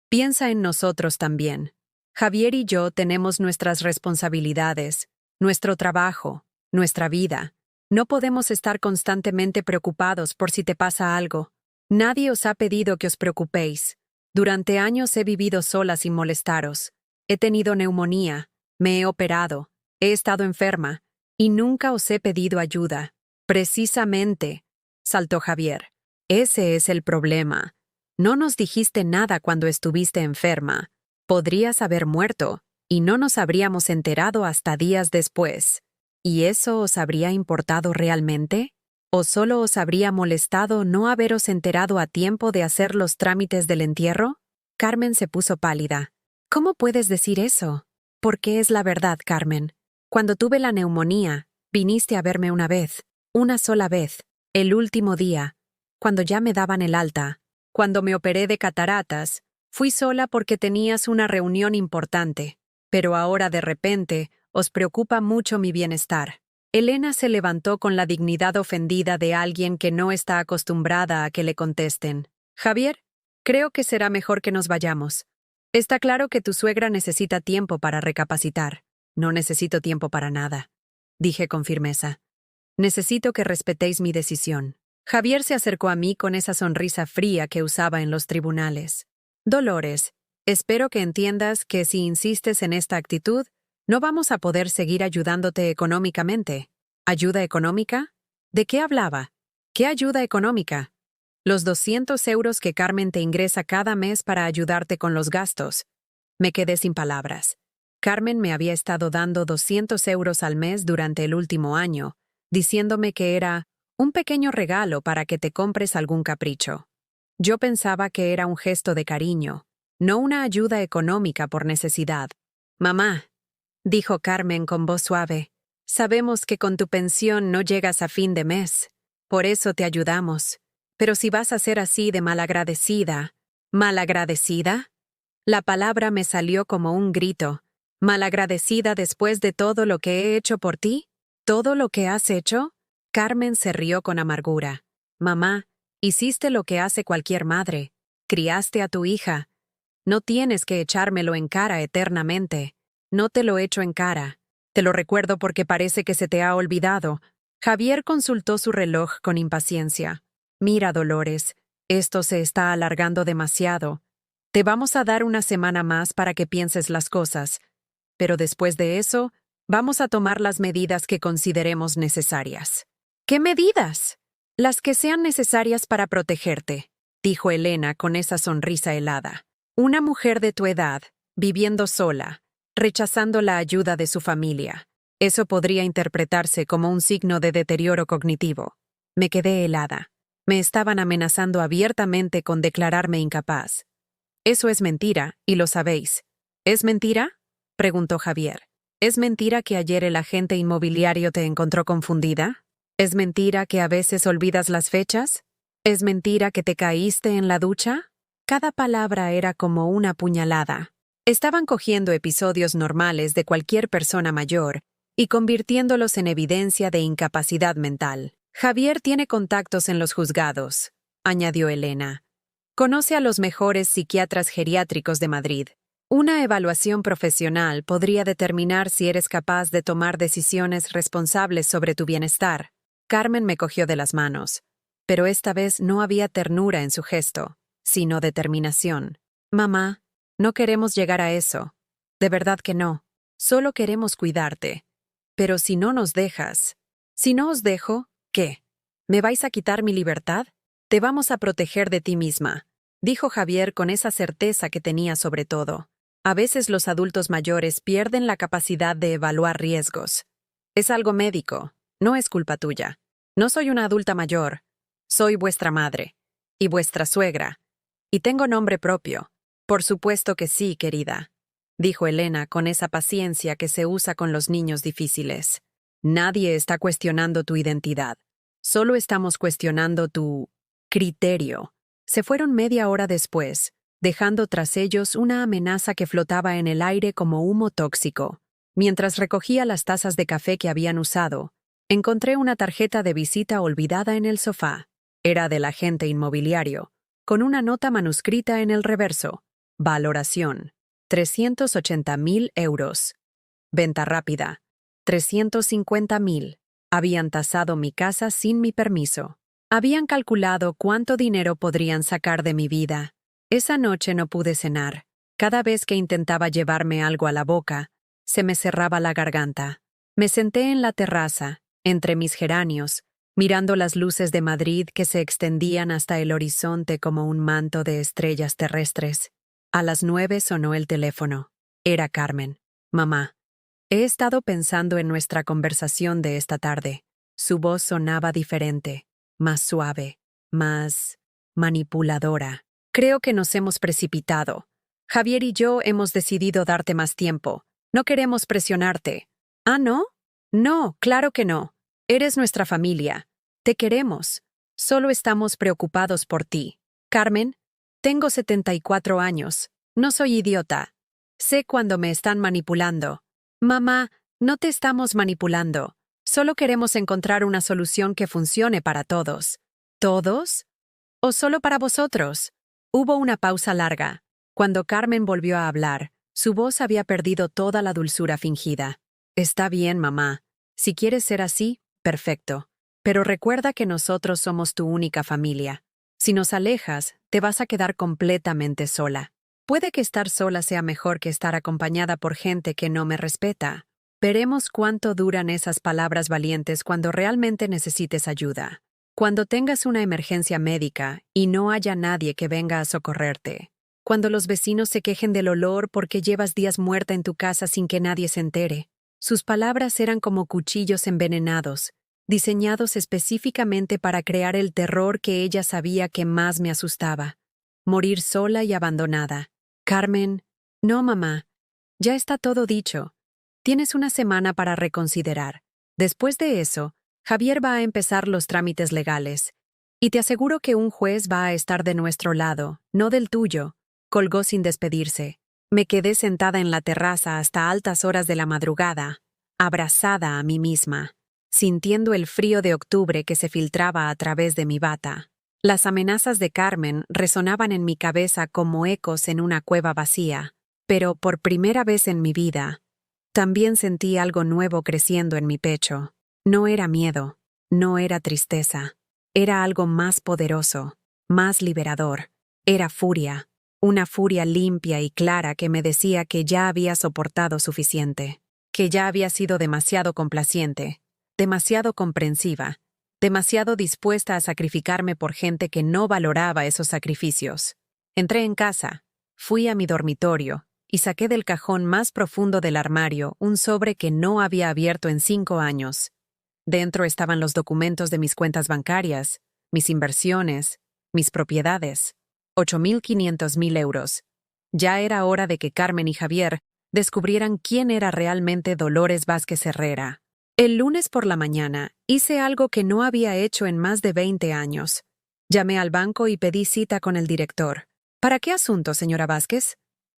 S1: piensa en nosotros también. Javier y yo tenemos nuestras responsabilidades, nuestro trabajo, nuestra vida. No podemos estar constantemente preocupados por si te pasa algo. Nadie os ha pedido que os preocupéis. Durante años he vivido sola sin molestaros. He tenido neumonía, me he operado, he estado enferma, y nunca os he pedido ayuda. Precisamente, saltó Javier. Ese es el problema. No nos dijiste nada cuando estuviste enferma. Podrías haber muerto, y no nos habríamos enterado hasta días después. ¿Y eso os habría importado realmente? ¿O solo os habría molestado no haberos enterado a tiempo de hacer los trámites del entierro? Carmen se puso pálida. ¿Cómo puedes decir eso? Porque es la verdad, Carmen. Cuando tuve la neumonía, Viniste a verme una vez, una sola vez, el último día, cuando ya me daban el alta. Cuando me operé de cataratas, fui sola porque tenías una reunión importante, pero ahora de repente os preocupa mucho mi bienestar. Elena se levantó con la dignidad ofendida de alguien que no está acostumbrada a que le contesten. Javier, creo que será mejor que nos vayamos. Está claro que tu suegra necesita tiempo para recapacitar. No necesito tiempo para nada, dije con firmeza. Necesito que respetéis mi decisión. Javier se acercó a mí con esa sonrisa fría que usaba en los tribunales. Dolores, espero que entiendas que si insistes en esta actitud, no vamos a poder seguir ayudándote económicamente. ¿Ayuda económica? ¿De qué hablaba? ¿Qué ayuda económica? Los 200 euros que Carmen te ingresa cada mes para ayudarte con los gastos. Me quedé sin palabras. Carmen me había estado dando 200 euros al mes durante el último año, diciéndome que era un pequeño regalo para que te compres algún capricho. Yo pensaba que era un gesto de cariño, no una ayuda económica por necesidad. Mamá, dijo Carmen con voz suave, sabemos que con tu pensión no llegas a fin de mes, por eso te ayudamos. Pero si vas a ser así de malagradecida. ¿Malagradecida? La palabra me salió como un grito. ¿Malagradecida después de todo lo que he hecho por ti? ¿Todo lo que has hecho? Carmen se rió con amargura. Mamá, hiciste lo que hace cualquier madre. Criaste a tu hija. No tienes que echármelo en cara eternamente. No te lo echo en cara. Te lo recuerdo porque parece que se te ha olvidado. Javier consultó su reloj con impaciencia. Mira, Dolores, esto se está alargando demasiado. Te vamos a dar una semana más para que pienses las cosas, pero después de eso, vamos a tomar las medidas que consideremos necesarias. ¿Qué medidas? Las que sean necesarias para protegerte, dijo Elena con esa sonrisa helada. Una mujer de tu edad, viviendo sola, rechazando la ayuda de su familia. Eso podría interpretarse como un signo de deterioro cognitivo. Me quedé helada. Me estaban amenazando abiertamente con declararme incapaz. Eso es mentira, y lo sabéis. ¿Es mentira? Preguntó Javier. ¿Es mentira que ayer el agente inmobiliario te encontró confundida? ¿Es mentira que a veces olvidas las fechas? ¿Es mentira que te caíste en la ducha? Cada palabra era como una puñalada. Estaban cogiendo episodios normales de cualquier persona mayor y convirtiéndolos en evidencia de incapacidad mental. Javier tiene contactos en los juzgados, añadió Elena. Conoce a los mejores psiquiatras geriátricos de Madrid. Una evaluación profesional podría determinar si eres capaz de tomar decisiones responsables sobre tu bienestar. Carmen me cogió de las manos, pero esta vez no había ternura en su gesto, sino determinación. Mamá, no queremos llegar a eso. De verdad que no. Solo queremos cuidarte. Pero si no nos dejas, si no os dejo, ¿qué? ¿Me vais a quitar mi libertad? Te vamos a proteger de ti misma, dijo Javier con esa certeza que tenía sobre todo. A veces los adultos mayores pierden la capacidad de evaluar riesgos. Es algo médico, no es culpa tuya. No soy una adulta mayor, soy vuestra madre, y vuestra suegra, y tengo nombre propio. Por supuesto que sí, querida, dijo Elena con esa paciencia que se usa con los niños difíciles. Nadie está cuestionando tu identidad. Solo estamos cuestionando tu criterio. Se fueron media hora después, dejando tras ellos una amenaza que flotaba en el aire como humo tóxico. Mientras recogía las tazas de café que habían usado, encontré una tarjeta de visita olvidada en el sofá. Era del agente inmobiliario, con una nota manuscrita en el reverso. Valoración: 380.000 euros. Venta rápida: 350.000. Habían tasado mi casa sin mi permiso. Habían calculado cuánto dinero podrían sacar de mi vida. Esa noche no pude cenar. Cada vez que intentaba llevarme algo a la boca, se me cerraba la garganta. Me senté en la terraza, entre mis geranios, mirando las luces de Madrid que se extendían hasta el horizonte como un manto de estrellas terrestres. A las 9 sonó el teléfono. Era Carmen. Mamá. He estado pensando en nuestra conversación de esta tarde. Su voz sonaba diferente, más suave, más manipuladora. Creo que nos hemos precipitado. Javier y yo hemos decidido darte más tiempo. No queremos presionarte. ¿Ah, no? No, claro que no. Eres nuestra familia. Te queremos. Solo estamos preocupados por ti. Carmen, tengo 74 años. No soy idiota. Sé cuando me están manipulando. Mamá, no te estamos manipulando. Solo queremos encontrar una solución que funcione para todos. ¿Todos? ¿O solo para vosotros? Hubo una pausa larga. Cuando Carmen volvió a hablar, su voz había perdido toda la dulzura fingida. Está bien, mamá. Si quieres ser así, perfecto. Pero recuerda que nosotros somos tu única familia. Si nos alejas, te vas a quedar completamente sola. Puede que estar sola sea mejor que estar acompañada por gente que no me respeta. Veremos cuánto duran esas palabras valientes cuando realmente necesites ayuda. Cuando tengas una emergencia médica y no haya nadie que venga a socorrerte. Cuando los vecinos se quejen del olor porque llevas días muerta en tu casa sin que nadie se entere. Sus palabras eran como cuchillos envenenados, diseñados específicamente para crear el terror que ella sabía que más me asustaba. Morir sola y abandonada. Carmen, no, mamá. Ya está todo dicho. Tienes una semana para reconsiderar. Después de eso, Javier va a empezar los trámites legales. Y te aseguro que un juez va a estar de nuestro lado, no del tuyo. Colgó sin despedirse. Me quedé sentada en la terraza hasta altas horas de la madrugada, abrazada a mí misma, sintiendo el frío de octubre que se filtraba a través de mi bata. Las amenazas de Carmen resonaban en mi cabeza como ecos en una cueva vacía, pero por primera vez en mi vida, también sentí algo nuevo creciendo en mi pecho. No era miedo, no era tristeza, era algo más poderoso, más liberador. Era furia, una furia limpia y clara que me decía que ya había soportado suficiente, que ya había sido demasiado complaciente, demasiado comprensiva, demasiado dispuesta a sacrificarme por gente que no valoraba esos sacrificios. Entré en casa, fui a mi dormitorio y saqué del cajón más profundo del armario un sobre que no había abierto en 5 años. Dentro estaban los documentos de mis cuentas bancarias, mis inversiones, mis propiedades. 8.500.000 euros. Ya era hora de que Carmen y Javier descubrieran quién era realmente Dolores Vázquez Herrera. El lunes por la mañana hice algo que no había hecho en más de 20 años. Llamé al banco y pedí cita con el director. ¿Para qué asunto, señora Vázquez?,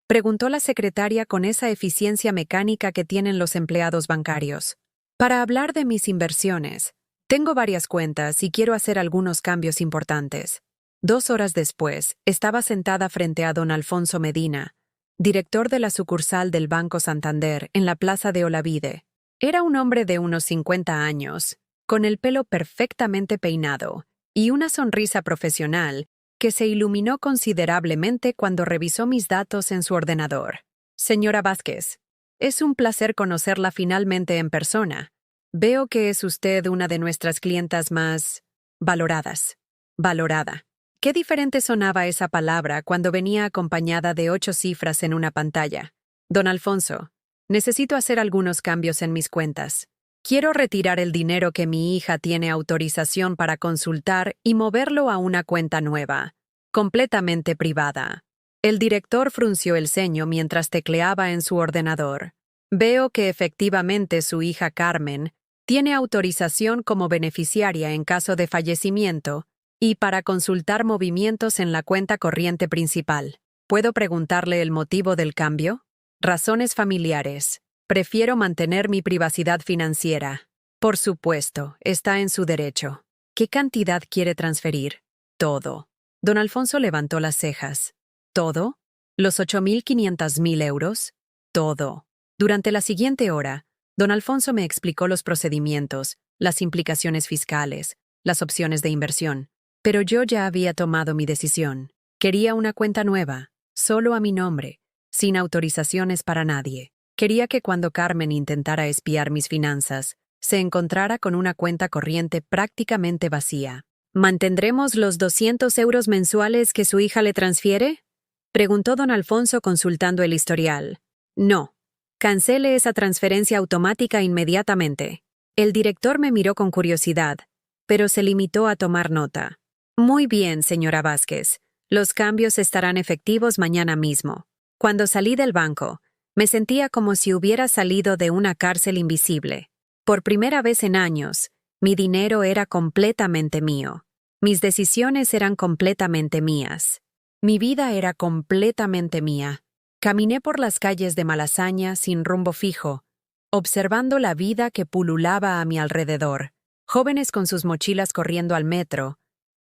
S1: preguntó la secretaria con esa eficiencia mecánica que tienen los empleados bancarios. Para hablar de mis inversiones. Tengo varias cuentas y quiero hacer algunos cambios importantes. 2 horas después, estaba sentada frente a don Alfonso Medina, director de la sucursal del Banco Santander en la Plaza de Olavide. Era un hombre de unos 50 años, con el pelo perfectamente peinado y una sonrisa profesional que se iluminó considerablemente cuando revisó mis datos en su ordenador. Señora Vázquez, es un placer conocerla finalmente en persona. Veo que es usted una de nuestras clientas más valoradas. Valorada. Qué diferente sonaba esa palabra cuando venía acompañada de 8 cifras en una pantalla. Don Alfonso, necesito hacer algunos cambios en mis cuentas. Quiero retirar el dinero que mi hija tiene autorización para consultar y moverlo a una cuenta nueva, completamente privada. El director frunció el ceño mientras tecleaba en su ordenador. Veo que efectivamente su hija Carmen tiene autorización como beneficiaria en caso de fallecimiento y para consultar movimientos en la cuenta corriente principal. ¿Puedo preguntarle el motivo del cambio? Razones familiares. Prefiero mantener mi privacidad financiera. Por supuesto, está en su derecho. ¿Qué cantidad quiere transferir? Todo. Don Alfonso levantó las cejas. ¿Todo? ¿Los 8.500.000 euros? Todo. Durante la siguiente hora, don Alfonso me explicó los procedimientos, las implicaciones fiscales, las opciones de inversión. Pero yo ya había tomado mi decisión. Quería una cuenta nueva, solo a mi nombre, sin autorizaciones para nadie. Quería que cuando Carmen intentara espiar mis finanzas, se encontrara con una cuenta corriente prácticamente vacía. ¿Mantendremos los 200 euros mensuales que su hija le transfiere?, preguntó don Alfonso consultando el historial. No. Cancele esa transferencia automática inmediatamente. El director me miró con curiosidad, pero se limitó a tomar nota. Muy bien, señora Vázquez. Los cambios estarán efectivos mañana mismo. Cuando salí del banco, me sentía como si hubiera salido de una cárcel invisible. Por primera vez en años, mi dinero era completamente mío. Mis decisiones eran completamente mías. Mi vida era completamente mía. Caminé por las calles de Malasaña sin rumbo fijo, observando la vida que pululaba a mi alrededor. Jóvenes con sus mochilas corriendo al metro,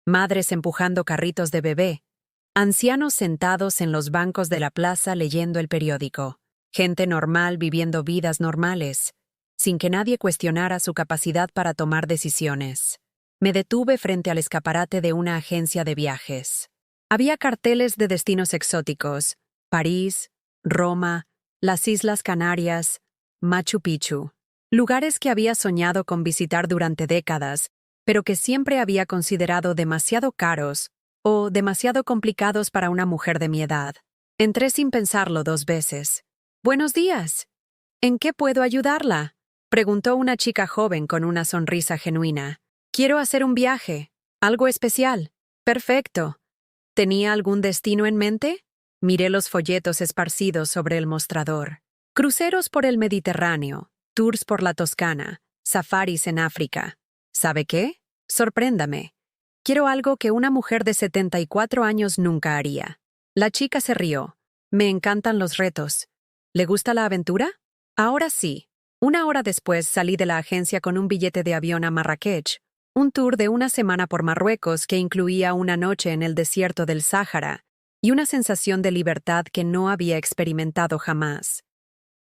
S1: madres empujando carritos de bebé, ancianos sentados en los bancos de la plaza leyendo el periódico, gente normal viviendo vidas normales, sin que nadie cuestionara su capacidad para tomar decisiones. Me detuve frente al escaparate de una agencia de viajes. Había carteles de destinos exóticos: París, Roma, las Islas Canarias, Machu Picchu. Lugares que había soñado con visitar durante décadas, pero que siempre había considerado demasiado caros o demasiado complicados para una mujer de mi edad. Entré sin pensarlo 2 veces. «Buenos días. ¿En qué puedo ayudarla?», preguntó una chica joven con una sonrisa genuina. «Quiero hacer un viaje. Algo especial». «Perfecto. ¿Tenía algún destino en mente?». Miré los folletos esparcidos sobre el mostrador. Cruceros por el Mediterráneo, tours por la Toscana, safaris en África. ¿Sabe qué? Sorpréndame. Quiero algo que una mujer de 74 años nunca haría. La chica se rió. Me encantan los retos. ¿Le gusta la aventura? Ahora sí. 1 hora después salí de la agencia con un billete de avión a Marrakech, un tour de 1 semana por Marruecos que incluía una noche en el desierto del Sáhara y una sensación de libertad que no había experimentado jamás.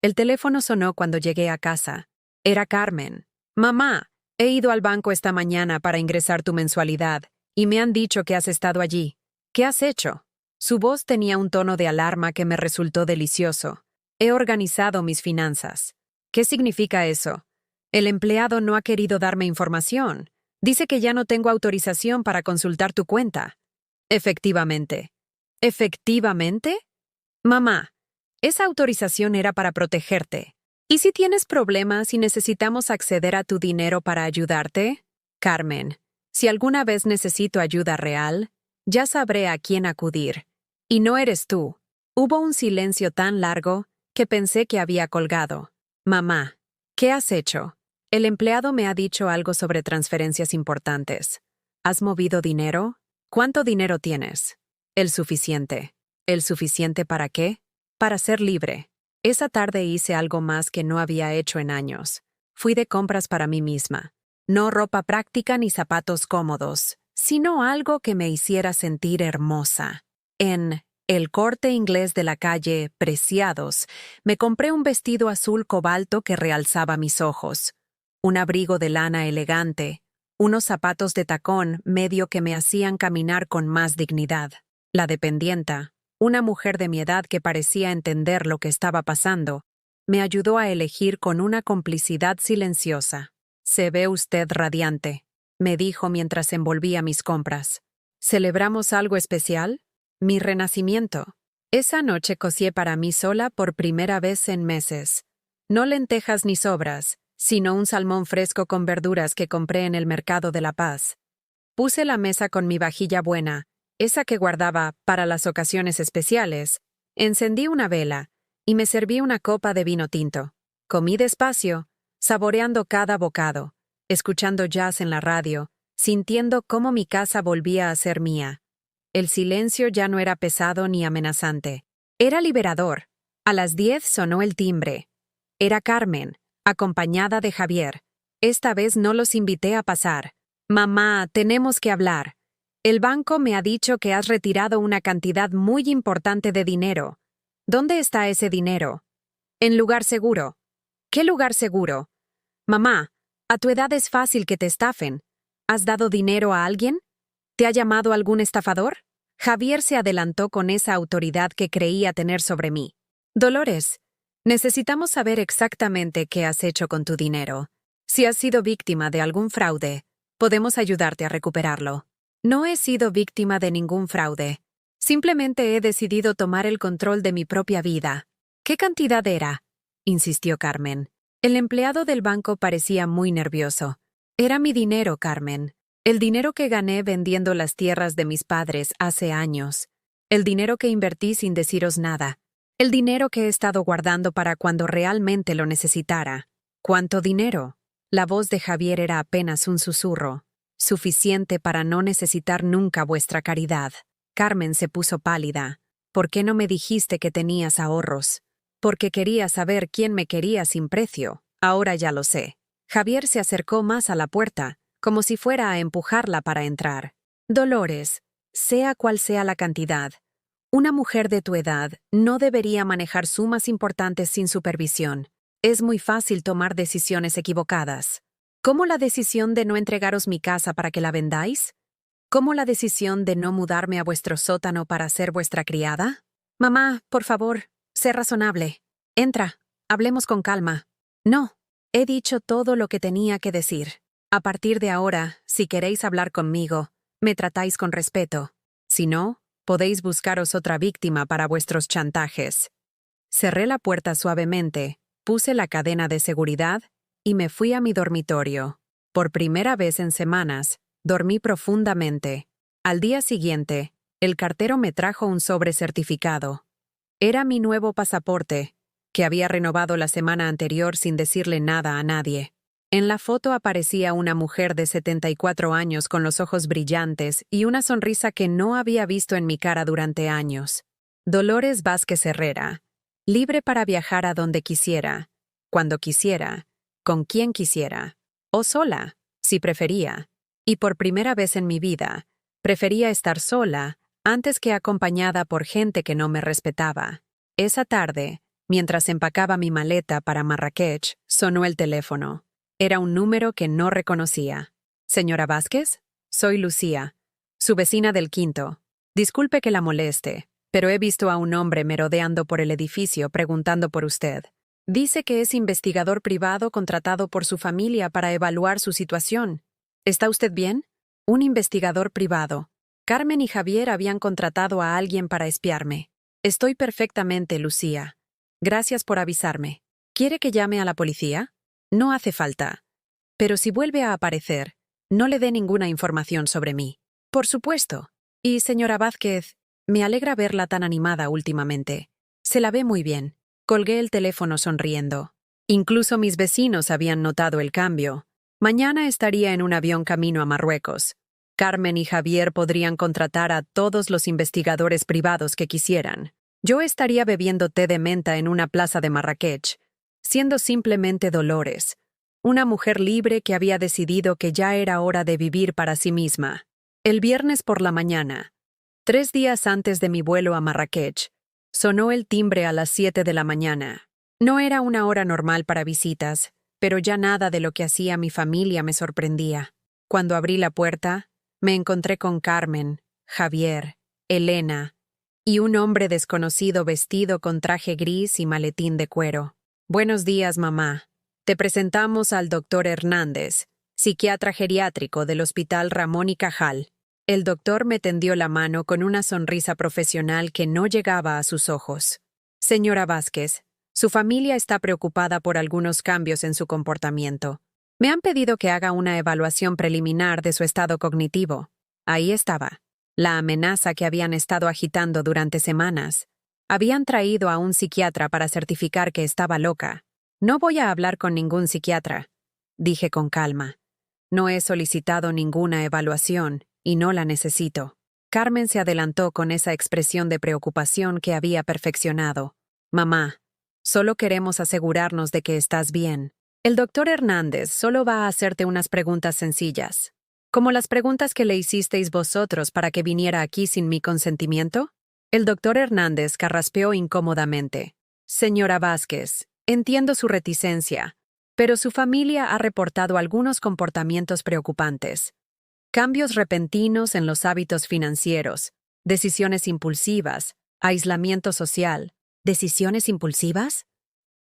S1: El teléfono sonó cuando llegué a casa. Era Carmen. «Mamá, he ido al banco esta mañana para ingresar tu mensualidad y me han dicho que has estado allí. ¿Qué has hecho?». Su voz tenía un tono de alarma que me resultó delicioso. «He organizado mis finanzas». «¿Qué significa eso?». «El empleado no ha querido darme información. Dice que ya no tengo autorización para consultar tu cuenta». «Efectivamente». «¿Efectivamente?». «Mamá, esa autorización era para protegerte. ¿Y si tienes problemas y necesitamos acceder a tu dinero para ayudarte?». «Carmen, si alguna vez necesito ayuda real, ya sabré a quién acudir. Y no eres tú». Hubo un silencio tan largo que pensé que había colgado. «Mamá, ¿qué has hecho?». «El empleado me ha dicho algo sobre transferencias importantes». «¿Has movido dinero?». «¿Cuánto dinero tienes?». «El suficiente». «¿El suficiente para qué?». «Para ser libre». Esa tarde hice algo más que no había hecho en años. Fui de compras para mí misma. No ropa práctica ni zapatos cómodos, sino algo que me hiciera sentir hermosa. En El Corte Inglés de la calle Preciados, me compré un vestido azul cobalto que realzaba mis ojos, un abrigo de lana elegante, unos zapatos de tacón medio que me hacían caminar con más dignidad. La dependienta, una mujer de mi edad que parecía entender lo que estaba pasando, me ayudó a elegir con una complicidad silenciosa. «Se ve usted radiante», me dijo mientras envolvía mis compras. «¿Celebramos algo especial?». «Mi renacimiento». Esa noche cocié para mí sola por primera vez en meses. No lentejas ni sobras, sino un salmón fresco con verduras que compré en el mercado de La Paz. Puse la mesa con mi vajilla buena, esa que guardaba para las ocasiones especiales, encendí una vela y me serví una copa de vino tinto. Comí despacio, saboreando cada bocado, escuchando jazz en la radio, sintiendo cómo mi casa volvía a ser mía. El silencio ya no era pesado ni amenazante. Era liberador. A las 10 sonó el timbre. Era Carmen, acompañada de Javier. Esta vez no los invité a pasar. «Mamá, tenemos que hablar. El banco me ha dicho que has retirado una cantidad muy importante de dinero. ¿Dónde está ese dinero?». «En lugar seguro». «¿Qué lugar seguro?». «Mamá, a tu edad es fácil que te estafen. ¿Has dado dinero a alguien? ¿Te ha llamado algún estafador?». Javier se adelantó con esa autoridad que creía tener sobre mí. «Dolores, necesitamos saber exactamente qué has hecho con tu dinero. Si has sido víctima de algún fraude, podemos ayudarte a recuperarlo». «No he sido víctima de ningún fraude. Simplemente he decidido tomar el control de mi propia vida». «¿Qué cantidad era?», insistió Carmen. El empleado del banco parecía muy nervioso. «Era mi dinero, Carmen. El dinero que gané vendiendo las tierras de mis padres hace años. El dinero que invertí sin deciros nada. El dinero que he estado guardando para cuando realmente lo necesitara». «¿Cuánto dinero?». La voz de Javier era apenas un susurro, suficiente para no necesitar nunca vuestra caridad. Carmen se puso pálida. ¿Por qué no me dijiste que tenías ahorros? Porque quería saber quién me quería sin precio. Ahora ya lo sé. Javier se acercó más a la puerta, como si fuera a empujarla para entrar. Dolores, sea cual sea la cantidad, una mujer de tu edad no debería manejar sumas importantes sin supervisión. Es muy fácil tomar decisiones equivocadas. ¿Cómo la decisión de no entregaros mi casa para que la vendáis? ¿Cómo la decisión de no mudarme a vuestro sótano para ser vuestra criada? Mamá, por favor, sé razonable. Entra, hablemos con calma. No, he dicho todo lo que tenía que decir. A partir de ahora, si queréis hablar conmigo, me tratáis con respeto. Si no, podéis buscaros otra víctima para vuestros chantajes. Cerré la puerta suavemente, puse la cadena de seguridad y me fui a mi dormitorio. Por primera vez en semanas, dormí profundamente. Al día siguiente, el cartero me trajo un sobre certificado. Era mi nuevo pasaporte, que había renovado la semana anterior sin decirle nada a nadie. En la foto aparecía una mujer de 74 años con los ojos brillantes y una sonrisa que no había visto en mi cara durante años. Dolores Vázquez Herrera, libre para viajar a donde quisiera, cuando quisiera, con quien quisiera, o sola, si prefería. Y por primera vez en mi vida, prefería estar sola antes que acompañada por gente que no me respetaba. Esa tarde, mientras empacaba mi maleta para Marrakech, sonó el teléfono. Era un número que no reconocía. «Señora Vázquez, soy Lucía, su vecina del quinto. Disculpe que la moleste, pero he visto a un hombre merodeando por el edificio preguntando por usted. Dice que es investigador privado contratado por su familia para evaluar su situación. ¿Está usted bien?» Un investigador privado. Carmen y Javier habían contratado a alguien para espiarme. Estoy perfectamente, Lucía. Gracias por avisarme. ¿Quiere que llame a la policía? No hace falta. Pero si vuelve a aparecer, no le dé ninguna información sobre mí. Por supuesto. Y, señora Vázquez, me alegra verla tan animada últimamente. Se la ve muy bien. Colgué el teléfono sonriendo. Incluso mis vecinos habían notado el cambio. Mañana estaría en un avión camino a Marruecos. Carmen y Javier podrían contratar a todos los investigadores privados que quisieran. Yo estaría bebiendo té de menta en una plaza de Marrakech, siendo simplemente Dolores, una mujer libre que había decidido que ya era hora de vivir para sí misma. El viernes por la mañana, 3 días antes de mi vuelo a Marrakech, sonó el timbre a las 7 de la mañana. No era una hora normal para visitas, pero ya nada de lo que hacía mi familia me sorprendía. Cuando abrí la puerta, me encontré con Carmen, Javier, Elena y un hombre desconocido vestido con traje gris y maletín de cuero. «Buenos días, mamá. Te presentamos al doctor Hernández, psiquiatra geriátrico del Hospital Ramón y Cajal». El doctor me tendió la mano con una sonrisa profesional que no llegaba a sus ojos. «Señora Vázquez, su familia está preocupada por algunos cambios en su comportamiento. Me han pedido que haga una evaluación preliminar de su estado cognitivo». Ahí estaba, la amenaza que habían estado agitando durante semanas. Habían traído a un psiquiatra para certificar que estaba loca. «No voy a hablar con ningún psiquiatra», dije con calma. «No he solicitado ninguna evaluación y no la necesito». Carmen se adelantó con esa expresión de preocupación que había perfeccionado. «Mamá, solo queremos asegurarnos de que estás bien. El doctor Hernández solo va a hacerte unas preguntas sencillas, como las preguntas que le hicisteis vosotros para que viniera aquí sin mi consentimiento». El doctor Hernández carraspeó incómodamente. «Señora Vázquez, entiendo su reticencia, pero su familia ha reportado algunos comportamientos preocupantes. Cambios repentinos en los hábitos financieros, decisiones impulsivas, aislamiento social». ¿Decisiones impulsivas?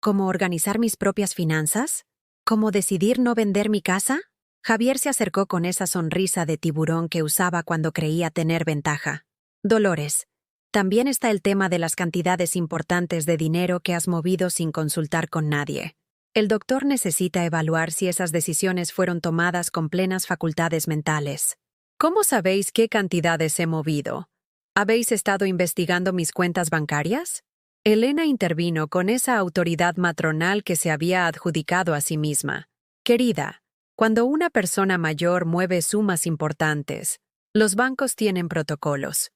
S1: ¿Cómo organizar mis propias finanzas? ¿Cómo decidir no vender mi casa? Javier se acercó con esa sonrisa de tiburón que usaba cuando creía tener ventaja. «Dolores, también está el tema de las cantidades importantes de dinero que has movido sin consultar con nadie. El doctor necesita evaluar si esas decisiones fueron tomadas con plenas facultades mentales». «¿Cómo sabéis qué cantidades he movido? ¿Habéis estado investigando mis cuentas bancarias?» Elena intervino con esa autoridad matronal que se había adjudicado a sí misma. «Querida, Cuando una persona mayor mueve sumas importantes, los bancos tienen protocolos.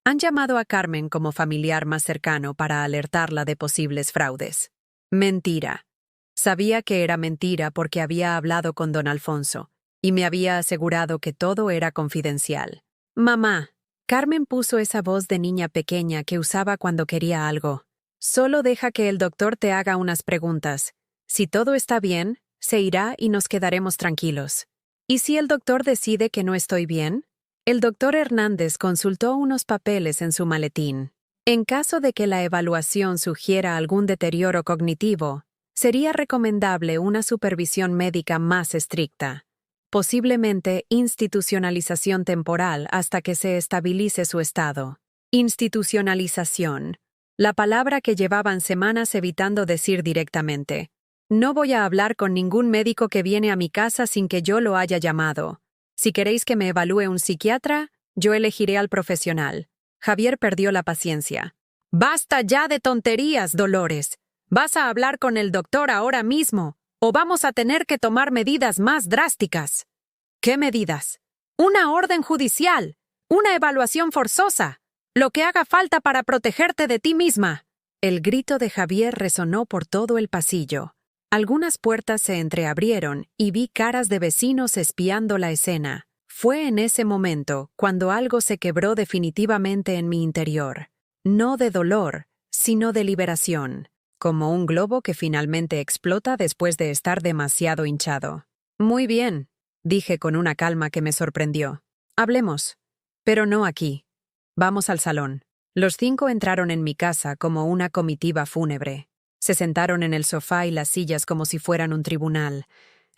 S1: Han llamado a Carmen como familiar más cercano para alertarla de posibles fraudes. Mentira. Sabía que era mentira porque había hablado con don Alfonso y me había asegurado que todo era confidencial. Mamá. Carmen puso esa voz de niña pequeña que usaba cuando quería algo. Solo deja que el doctor te haga unas preguntas. Si todo está bien, se irá y nos quedaremos tranquilos. ¿Y si el doctor decide que no estoy bien? El doctor Hernández consultó unos papeles en su maletín. En caso de que la evaluación sugiera algún deterioro cognitivo, sería recomendable una supervisión médica más estricta, posiblemente institucionalización temporal hasta que se estabilice su estado. Institucionalización. La palabra que llevaban semanas evitando decir directamente. No voy a hablar con ningún médico que viene a mi casa sin que yo lo haya llamado. Si queréis que me evalúe un psiquiatra, yo elegiré al profesional. Javier perdió la paciencia. ¡Basta ya de tonterías, Dolores! Vas a hablar con el doctor ahora mismo, o vamos a tener que tomar medidas más drásticas. ¿Qué medidas? Una orden judicial, una evaluación forzosa, lo que haga falta para protegerte de ti misma. El grito de Javier resonó por todo el pasillo. Algunas puertas se entreabrieron y vi caras de vecinos espiando la escena. Fue en ese momento cuando algo se quebró definitivamente en mi interior. No de dolor, sino de liberación. Como un globo que finalmente explota después de estar demasiado hinchado. Muy bien, dije con una calma que me sorprendió. Hablemos. Pero no aquí. Vamos al salón. Los 5 entraron en mi casa como una comitiva fúnebre. Se sentaron en el sofá y las sillas como si fueran un tribunal.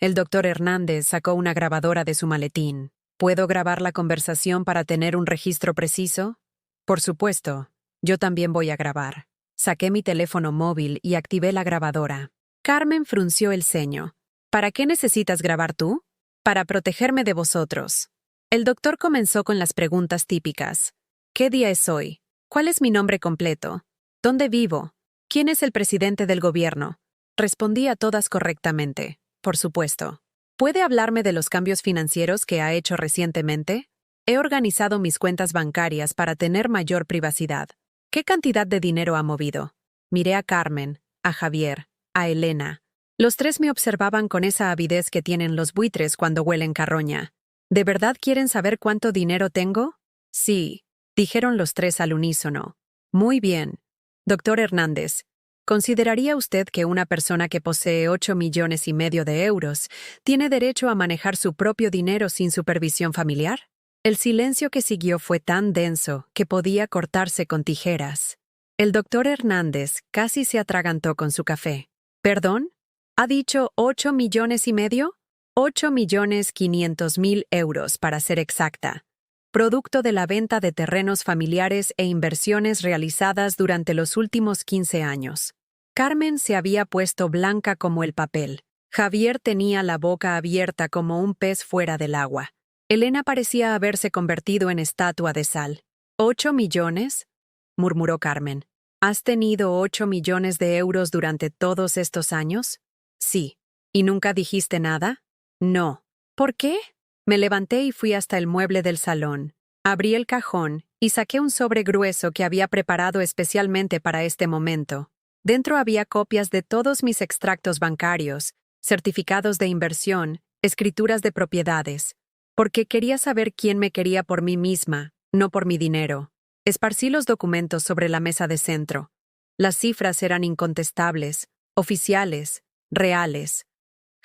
S1: El doctor Hernández sacó una grabadora de su maletín. ¿Puedo grabar la conversación para tener un registro preciso? Por supuesto. Yo también voy a grabar. Saqué mi teléfono móvil y activé la grabadora. Carmen frunció el ceño. ¿Para qué necesitas grabar tú? Para protegerme de vosotros. El doctor comenzó con las preguntas típicas. ¿Qué día es hoy? ¿Cuál es mi nombre completo? ¿Dónde vivo? ¿Quién es el presidente del gobierno? Respondí a todas correctamente, por supuesto. ¿Puede hablarme de los cambios financieros que ha hecho recientemente? He organizado mis cuentas bancarias para tener mayor privacidad. ¿Qué cantidad de dinero ha movido? Miré a Carmen, a Javier, a Elena. Los 3 me observaban con esa avidez que tienen los buitres cuando huelen carroña. ¿De verdad quieren saber cuánto dinero tengo? Sí, dijeron los 3 al unísono. Muy bien. Doctor Hernández, ¿consideraría usted que una persona que posee 8,5 millones de euros tiene derecho a manejar su propio dinero sin supervisión familiar? El silencio que siguió fue tan denso que podía cortarse con tijeras. El doctor Hernández casi se atragantó con su café. ¿Perdón? ¿Ha dicho 8,5 millones? 8,500,000 euros, para ser exacta. Producto de la venta de terrenos familiares e inversiones realizadas durante los últimos 15 años. Carmen se había puesto blanca como el papel. Javier tenía la boca abierta como un pez fuera del agua. Elena parecía haberse convertido en estatua de sal. ¿8 millones? Murmuró Carmen. ¿Has tenido 8 millones de euros durante todos estos años? Sí. ¿Y nunca dijiste nada? No. ¿Por qué? Me levanté y fui hasta el mueble del salón. Abrí el cajón y saqué un sobre grueso que había preparado especialmente para este momento. Dentro había copias de todos mis extractos bancarios, certificados de inversión, escrituras de propiedades, porque quería saber quién me quería por mí misma, no por mi dinero. Esparcí los documentos sobre la mesa de centro. Las cifras eran incontestables, oficiales, reales.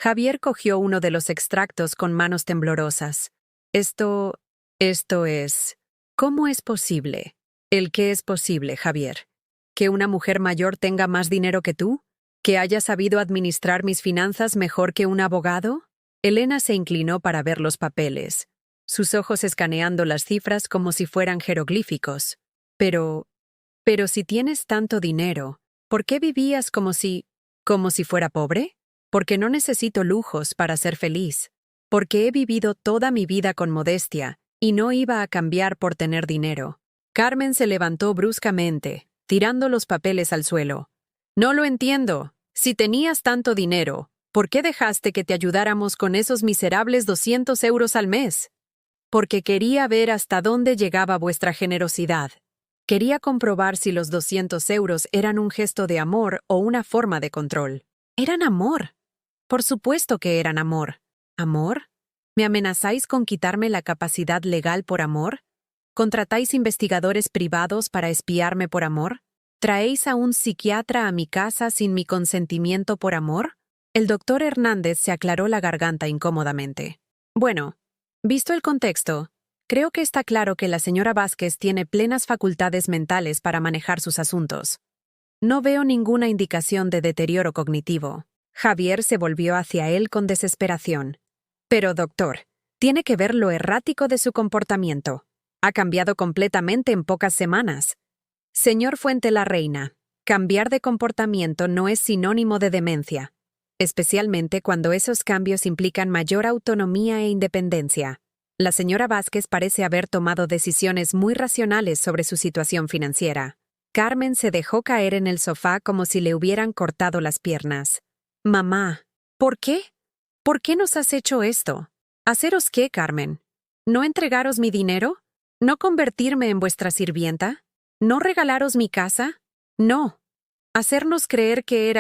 S1: Javier cogió uno de los extractos con manos temblorosas. Esto es... ¿Cómo es posible? ¿El qué es posible, Javier? ¿Que una mujer mayor tenga más dinero que tú? ¿Que haya sabido administrar mis finanzas mejor que un abogado? Elena se inclinó para ver los papeles, sus ojos escaneando las cifras como si fueran jeroglíficos. Pero si tienes tanto dinero, ¿por qué vivías como si fuera pobre? Porque no necesito lujos para ser feliz. Porque he vivido toda mi vida con modestia y no iba a cambiar por tener dinero. Carmen se levantó bruscamente, tirando los papeles al suelo. No lo entiendo. Si tenías tanto dinero, ¿Por qué dejaste que te ayudáramos con esos miserables 200 euros al mes? Porque quería ver hasta dónde llegaba vuestra generosidad. Quería comprobar si los 200 euros eran un gesto de amor o una forma de control. Eran amor. Por supuesto que eran amor. ¿Amor? ¿Me amenazáis con quitarme la capacidad legal por amor? ¿Contratáis investigadores privados para espiarme por amor? ¿Traéis a un psiquiatra a mi casa sin mi consentimiento por amor? El doctor Hernández se aclaró la garganta incómodamente. Bueno, visto el contexto, creo que está claro que la señora Vázquez tiene plenas facultades mentales para manejar sus asuntos. No veo ninguna indicación de deterioro cognitivo. Javier se volvió hacia él con desesperación. Pero, doctor, tiene que ver lo errático de su comportamiento. Ha cambiado completamente en pocas semanas. Señor Fuentelarreina, cambiar de comportamiento no es sinónimo de demencia, especialmente cuando esos cambios implican mayor autonomía e independencia. La señora Vázquez parece haber tomado decisiones muy racionales sobre su situación financiera. Carmen se dejó caer en el sofá como si le hubieran cortado las piernas. Mamá, ¿por qué? ¿Por qué nos has hecho esto? ¿Haceros qué, Carmen? ¿No entregaros mi dinero? ¿No convertirme en vuestra sirvienta? ¿No regalaros mi casa? No. ¿Hacernos creer que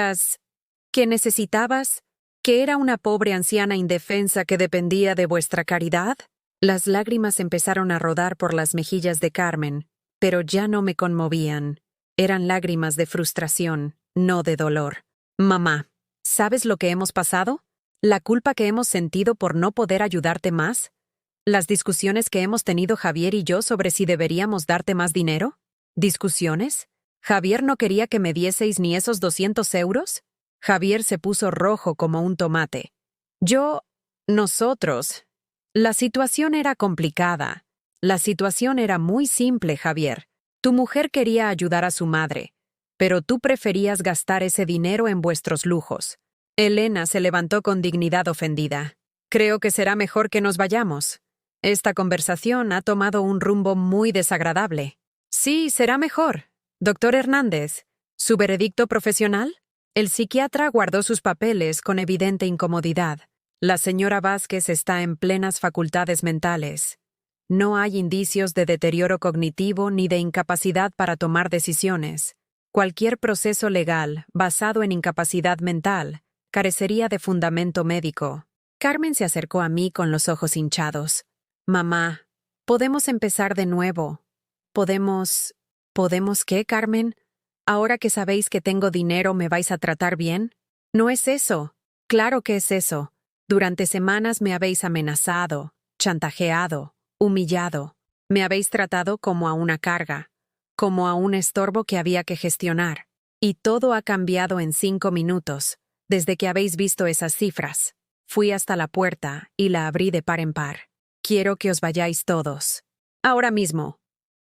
S1: que necesitabas, que era una pobre anciana indefensa que dependía de vuestra caridad? Las lágrimas empezaron a rodar por las mejillas de Carmen, pero ya no me conmovían. Eran lágrimas de frustración, no de dolor. Mamá, ¿sabes lo que hemos pasado? ¿La culpa que hemos sentido por no poder ayudarte más? ¿Las discusiones que hemos tenido Javier y yo sobre si deberíamos darte más dinero? ¿Discusiones? ¿Javier no quería que me dieseis ni esos 200 euros? Javier se puso rojo como un tomate. Nosotros. La situación era complicada. La situación era muy simple, Javier. Tu mujer quería ayudar a su madre, pero tú preferías gastar ese dinero en vuestros lujos. Elena se levantó con dignidad ofendida. Creo que será mejor que nos vayamos. Esta conversación ha tomado un rumbo muy desagradable. Sí, será mejor. Doctor Hernández, ¿su veredicto profesional? El psiquiatra guardó sus papeles con evidente incomodidad. La señora Vázquez está en plenas facultades mentales. No hay indicios de deterioro cognitivo ni de incapacidad para tomar decisiones. Cualquier proceso legal basado en incapacidad mental carecería de fundamento médico. Carmen se acercó a mí con los ojos hinchados. Mamá, podemos empezar de nuevo. ¿Podemos qué, Carmen? ¿Ahora que sabéis que tengo dinero me vais a tratar bien? No es eso. Claro que es eso. Durante semanas me habéis amenazado, chantajeado, humillado. Me habéis tratado como a una carga, como a un estorbo que había que gestionar. Y todo ha cambiado en 5 minutos, desde que habéis visto esas cifras. Fui hasta la puerta y la abrí de par en par. Quiero que os vayáis todos. Ahora mismo.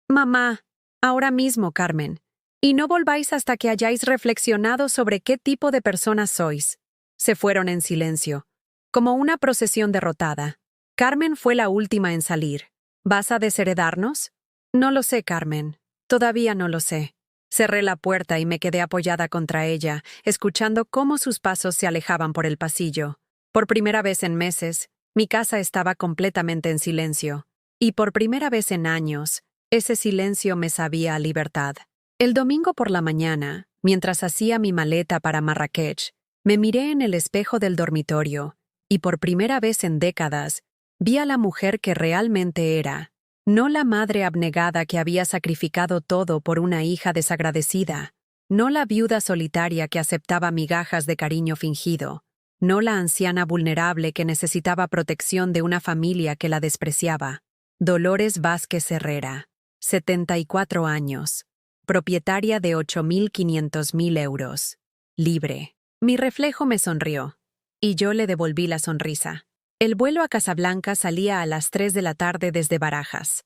S1: Mamá, ahora mismo, Carmen. Y no volváis hasta que hayáis reflexionado sobre qué tipo de personas sois. Se fueron en silencio, como una procesión derrotada. Carmen fue la última en salir. ¿Vas a desheredarnos? No lo sé, Carmen. Todavía no lo sé. Cerré la puerta y me quedé apoyada contra ella, escuchando cómo sus pasos se alejaban por el pasillo. Por primera vez en meses, mi casa estaba completamente en silencio. Y por primera vez en años, ese silencio me sabía a libertad. El domingo por la mañana, mientras hacía mi maleta para Marrakech, me miré en el espejo del dormitorio, y por primera vez en décadas, vi a la mujer que realmente era. No la madre abnegada que había sacrificado todo por una hija desagradecida, no la viuda solitaria que aceptaba migajas de cariño fingido, no la anciana vulnerable que necesitaba protección de una familia que la despreciaba. Dolores Vázquez Herrera, 74 años, propietaria de 8.500.000 euros, libre. Mi reflejo me sonrió, y yo le devolví la sonrisa. El vuelo a Casablanca salía a las 3 de la tarde desde Barajas.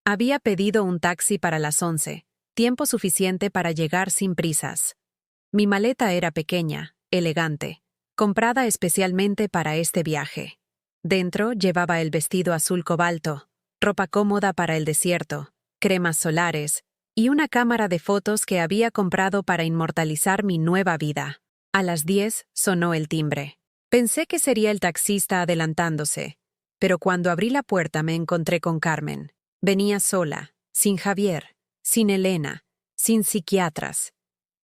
S1: Había pedido un taxi para las 11, tiempo suficiente para llegar sin prisas. Mi maleta era pequeña, elegante, comprada especialmente para este viaje. Dentro llevaba el vestido azul cobalto, ropa cómoda para el desierto, cremas solares y una cámara de fotos que había comprado para inmortalizar mi nueva vida. A las 10 sonó el timbre. Pensé que sería el taxista adelantándose, pero cuando abrí la puerta me encontré con Carmen. Venía sola, sin Javier, sin Elena, sin psiquiatras.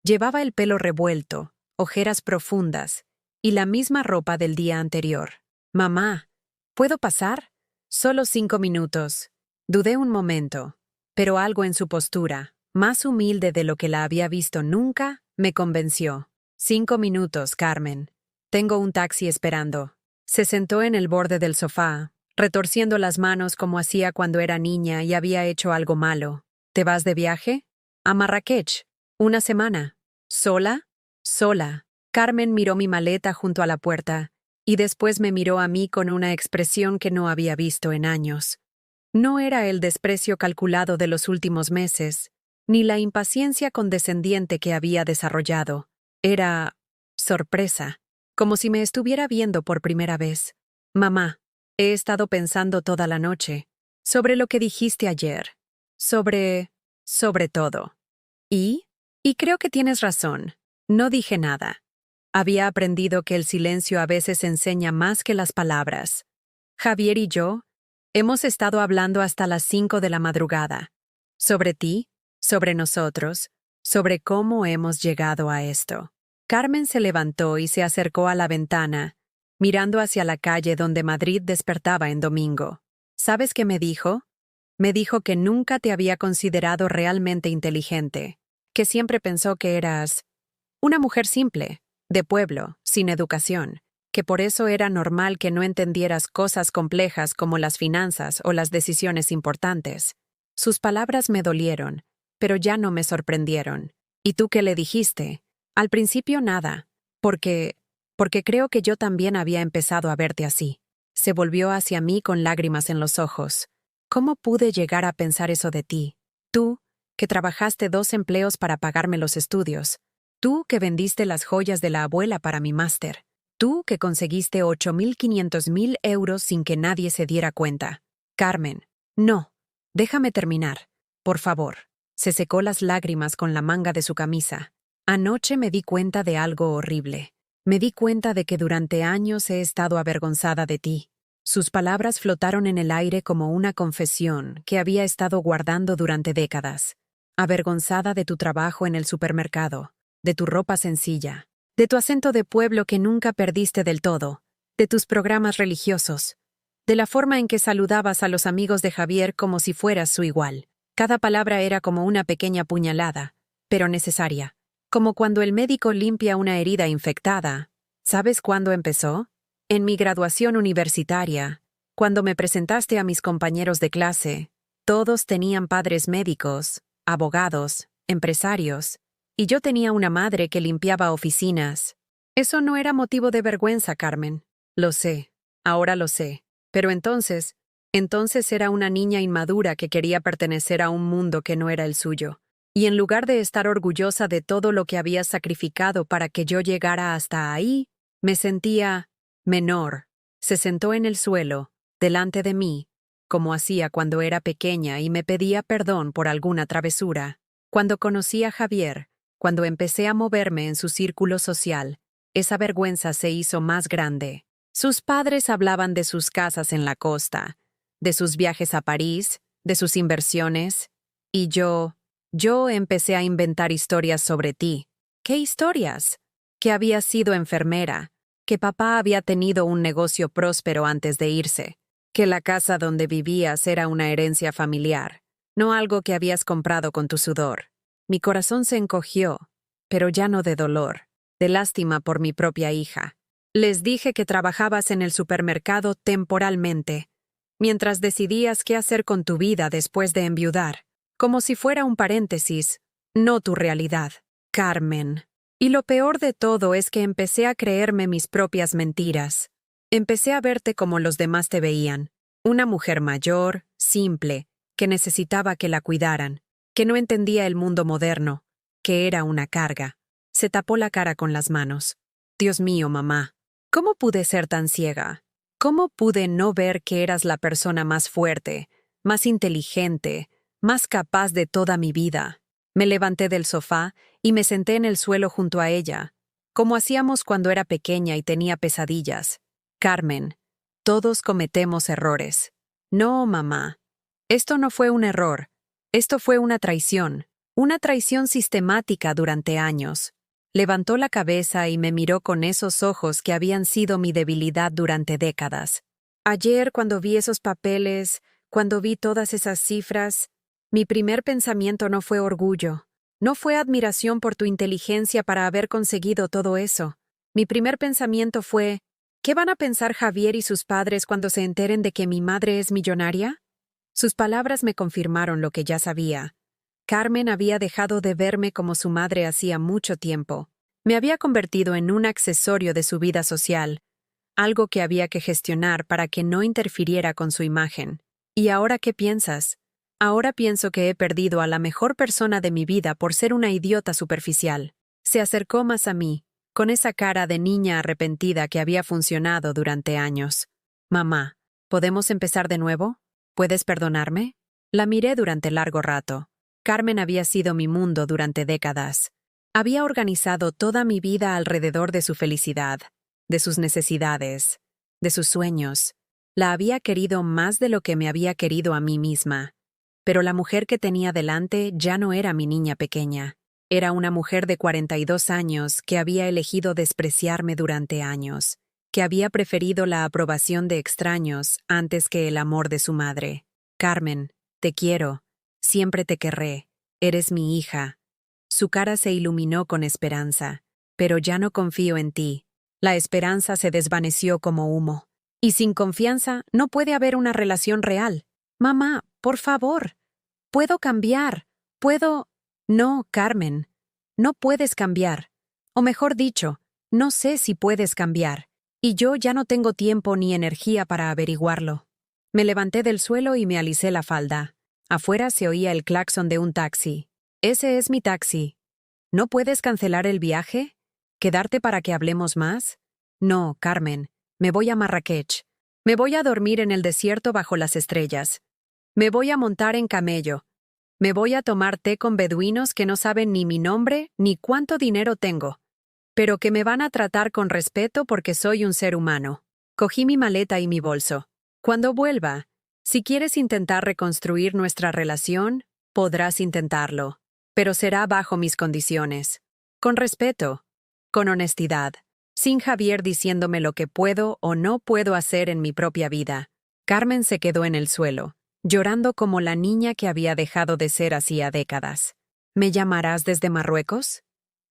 S1: Llevaba el pelo revuelto, ojeras profundas y la misma ropa del día anterior. «Mamá, ¿puedo pasar?» «Solo 5 minutos». Dudé un momento, pero algo en su postura, más humilde de lo que la había visto nunca, me convenció. «5 minutos, Carmen. Tengo un taxi esperando». Se sentó en el borde del sofá, retorciendo las manos como hacía cuando era niña y había hecho algo malo. «¿Te vas de viaje?» «A Marrakech. 1 semana». «¿Sola?» «Sola». Carmen miró mi maleta junto a la puerta y después me miró a mí con una expresión que no había visto en años. No era el desprecio calculado de los últimos meses, ni la impaciencia condescendiente que había desarrollado. Era sorpresa, como si me estuviera viendo por primera vez. «Mamá, he estado pensando toda la noche sobre lo que dijiste ayer, sobre todo. Y creo que tienes razón. No dije nada. Había aprendido que el silencio a veces enseña más que las palabras. Javier y yo hemos estado hablando hasta las 5 de la madrugada. Sobre ti, sobre nosotros, sobre cómo hemos llegado a esto». Carmen se levantó y se acercó a la ventana, mirando hacia la calle donde Madrid despertaba en domingo. ¿Sabes qué me dijo? Me dijo que nunca te había considerado realmente inteligente, que siempre pensó que eras una mujer simple, de pueblo, sin educación, que por eso era normal que no entendieras cosas complejas como las finanzas o las decisiones importantes. Sus palabras me dolieron, pero ya no me sorprendieron. ¿Y tú qué le dijiste? Al principio nada, porque creo que yo también había empezado a verte así. Se volvió hacia mí con lágrimas en los ojos. ¿Cómo pude llegar a pensar eso de ti? Tú, que trabajaste 2 empleos para pagarme los estudios. Tú, que vendiste las joyas de la abuela para mi máster. Tú, que conseguiste 8.500.000 euros sin que nadie se diera cuenta. Carmen, no, déjame terminar, por favor. Se secó las lágrimas con la manga de su camisa. Anoche me di cuenta de algo horrible. Me di cuenta de que durante años he estado avergonzada de ti. Sus palabras flotaron en el aire como una confesión que había estado guardando durante décadas. Avergonzada de tu trabajo en el supermercado, de tu ropa sencilla, de tu acento de pueblo que nunca perdiste del todo, de tus programas religiosos, de la forma en que saludabas a los amigos de Javier como si fueras su igual. Cada palabra era como una pequeña puñalada, pero necesaria. Como cuando el médico limpia una herida infectada. ¿Sabes cuándo empezó? En mi graduación universitaria, cuando me presentaste a mis compañeros de clase. Todos tenían padres médicos, abogados, empresarios, y yo tenía una madre que limpiaba oficinas. Eso no era motivo de vergüenza, Carmen. Lo sé, ahora lo sé. Pero entonces era una niña inmadura que quería pertenecer a un mundo que no era el suyo. Y en lugar de estar orgullosa de todo lo que había sacrificado para que yo llegara hasta ahí, me sentía menor. Se sentó en el suelo, delante de mí, como hacía cuando era pequeña y me pedía perdón por alguna travesura. Cuando conocí a Javier, cuando empecé a moverme en su círculo social, esa vergüenza se hizo más grande. Sus padres hablaban de sus casas en la costa, de sus viajes a París, de sus inversiones, y yo empecé a inventar historias sobre ti. ¿Qué historias? Que habías sido enfermera, que papá había tenido un negocio próspero antes de irse, que la casa donde vivías era una herencia familiar, no algo que habías comprado con tu sudor. Mi corazón se encogió, pero ya no de dolor, de lástima por mi propia hija. Les dije que trabajabas en el supermercado temporalmente, mientras decidías qué hacer con tu vida después de enviudar. Como si fuera un paréntesis, no tu realidad, Carmen. Y lo peor de todo es que empecé a creerme mis propias mentiras. Empecé a verte como los demás te veían, una mujer mayor, simple, que necesitaba que la cuidaran, que no entendía el mundo moderno, que era una carga. Se tapó la cara con las manos. Dios mío, mamá, ¿cómo pude ser tan ciega? ¿Cómo pude no ver que eras la persona más fuerte, más inteligente, más capaz de toda mi vida? Me levanté del sofá y me senté en el suelo junto a ella, como hacíamos cuando era pequeña y tenía pesadillas. Carmen, todos cometemos errores. No, mamá. Esto no fue un error. Esto fue una traición sistemática durante años. Levantó la cabeza y me miró con esos ojos que habían sido mi debilidad durante décadas. Ayer, cuando vi esos papeles, cuando vi todas esas cifras, mi primer pensamiento no fue orgullo. No fue admiración por tu inteligencia para haber conseguido todo eso. Mi primer pensamiento fue, ¿qué van a pensar Javier y sus padres cuando se enteren de que mi madre es millonaria? Sus palabras me confirmaron lo que ya sabía. Carmen había dejado de verme como su madre hacía mucho tiempo. Me había convertido en un accesorio de su vida social, algo que había que gestionar para que no interfiriera con su imagen. ¿Y ahora qué piensas? Ahora pienso que he perdido a la mejor persona de mi vida por ser una idiota superficial. Se acercó más a mí, con esa cara de niña arrepentida que había funcionado durante años. Mamá, ¿podemos empezar de nuevo? ¿Puedes perdonarme? La miré durante largo rato. Carmen había sido mi mundo durante décadas. Había organizado toda mi vida alrededor de su felicidad, de sus necesidades, de sus sueños. La había querido más de lo que me había querido a mí misma. Pero la mujer que tenía delante ya no era mi niña pequeña. Era una mujer de 42 años que había elegido despreciarme durante años, que había preferido la aprobación de extraños antes que el amor de su madre. Carmen, te quiero. Siempre te querré. Eres mi hija. Su cara se iluminó con esperanza. Pero ya no confío en ti. La esperanza se desvaneció como humo. Y sin confianza no puede haber una relación real. Mamá, por favor. Puedo cambiar. Puedo... No, Carmen. No puedes cambiar. O mejor dicho, no sé si puedes cambiar. Y yo ya no tengo tiempo ni energía para averiguarlo. Me levanté del suelo y me alisé la falda. Afuera se oía el claxon de un taxi. Ese es mi taxi. ¿No puedes cancelar el viaje? ¿Quedarte para que hablemos más? No, Carmen. Me voy a Marrakech. Me voy a dormir en el desierto bajo las estrellas. Me voy a montar en camello. Me voy a tomar té con beduinos que no saben ni mi nombre ni cuánto dinero tengo, pero que me van a tratar con respeto porque soy un ser humano. Cogí mi maleta y mi bolso. Cuando vuelva, si quieres intentar reconstruir nuestra relación, podrás intentarlo, pero será bajo mis condiciones. Con respeto, con honestidad, sin Javier diciéndome lo que puedo o no puedo hacer en mi propia vida. Carmen se quedó en el suelo, llorando como la niña que había dejado de ser hacía décadas. ¿Me llamarás desde Marruecos?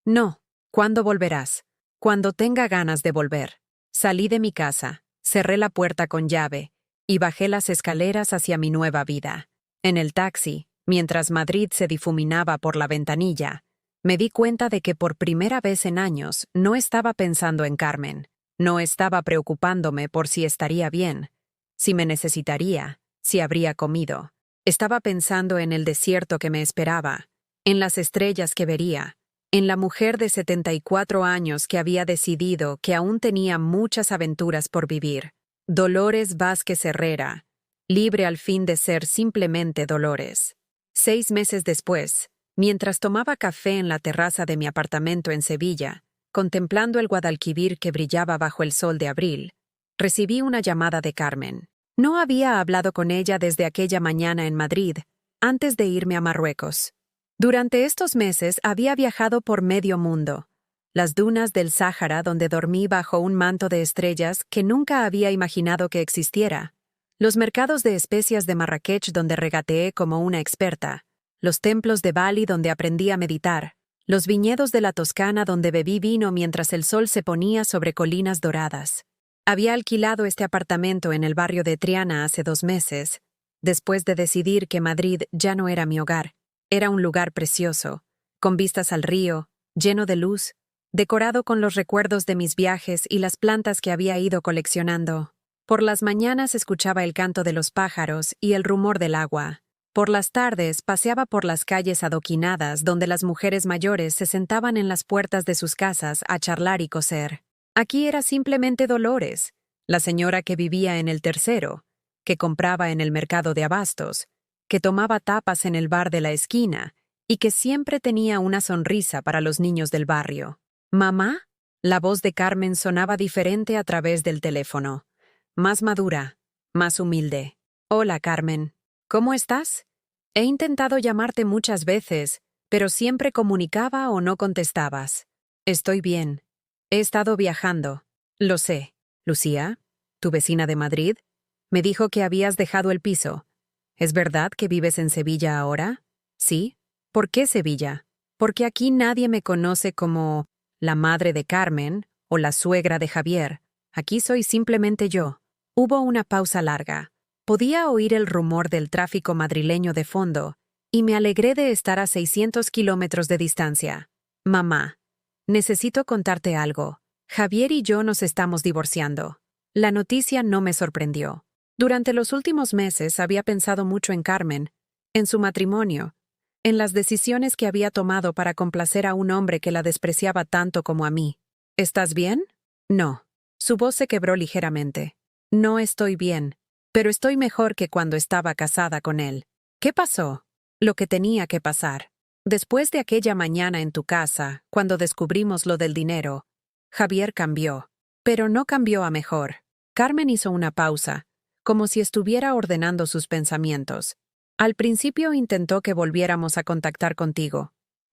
S1: No. ¿Cuándo volverás? Cuando tenga ganas de volver. Salí de mi casa, cerré la puerta con llave y bajé las escaleras hacia mi nueva vida. En el taxi, mientras Madrid se difuminaba por la ventanilla, me di cuenta de que por primera vez en años no estaba pensando en Carmen. No estaba preocupándome por si estaría bien, si me necesitaría, si habría comido. Estaba pensando en el desierto que me esperaba, en las estrellas que vería, en la mujer de 74 años que había decidido que aún tenía muchas aventuras por vivir. Dolores Vázquez Herrera, libre al fin de ser simplemente Dolores. 6 meses después, mientras tomaba café en la terraza de mi apartamento en Sevilla, contemplando el Guadalquivir que brillaba bajo el sol de abril, recibí una llamada de Carmen. No había hablado con ella desde aquella mañana en Madrid, antes de irme a Marruecos. Durante estos meses había viajado por medio mundo. Las dunas del Sáhara donde dormí bajo un manto de estrellas que nunca había imaginado que existiera. Los mercados de especias de Marrakech donde regateé como una experta. Los templos de Bali donde aprendí a meditar. Los viñedos de la Toscana donde bebí vino mientras el sol se ponía sobre colinas doradas. Había alquilado este apartamento en el barrio de Triana hace 2 meses, después de decidir que Madrid ya no era mi hogar. Era un lugar precioso, con vistas al río, lleno de luz, decorado con los recuerdos de mis viajes y las plantas que había ido coleccionando. Por las mañanas escuchaba el canto de los pájaros y el rumor del agua. Por las tardes paseaba por las calles adoquinadas donde las mujeres mayores se sentaban en las puertas de sus casas a charlar y coser. Aquí era simplemente Dolores, la señora que vivía en el tercero, que compraba en el mercado de abastos, que tomaba tapas en el bar de la esquina y que siempre tenía una sonrisa para los niños del barrio. ¿Mamá? La voz de Carmen sonaba diferente a través del teléfono. Más madura, más humilde. Hola, Carmen. ¿Cómo estás? He intentado llamarte muchas veces, pero siempre comunicaba o no contestabas. Estoy bien. He estado viajando. Lo sé. Lucía, tu vecina de Madrid, me dijo que habías dejado el piso. ¿Es verdad que vives en Sevilla ahora? ¿Sí? ¿Por qué Sevilla? Porque aquí nadie me conoce como la madre de Carmen o la suegra de Javier. Aquí soy simplemente yo. Hubo una pausa larga. Podía oír el rumor del tráfico madrileño de fondo, y me alegré de estar a 600 kilómetros de distancia. Mamá, necesito contarte algo. Javier y yo nos estamos divorciando. La noticia no me sorprendió. Durante los últimos meses había pensado mucho en Carmen, en su matrimonio, en las decisiones que había tomado para complacer a un hombre que la despreciaba tanto como a mí. ¿Estás bien? No. Su voz se quebró ligeramente. No estoy bien, pero estoy mejor que cuando estaba casada con él. ¿Qué pasó? Lo que tenía que pasar. Después de aquella mañana en tu casa, cuando descubrimos lo del dinero, Javier cambió, pero no cambió a mejor. Carmen hizo una pausa, como si estuviera ordenando sus pensamientos. Al principio intentó que volviéramos a contactar contigo.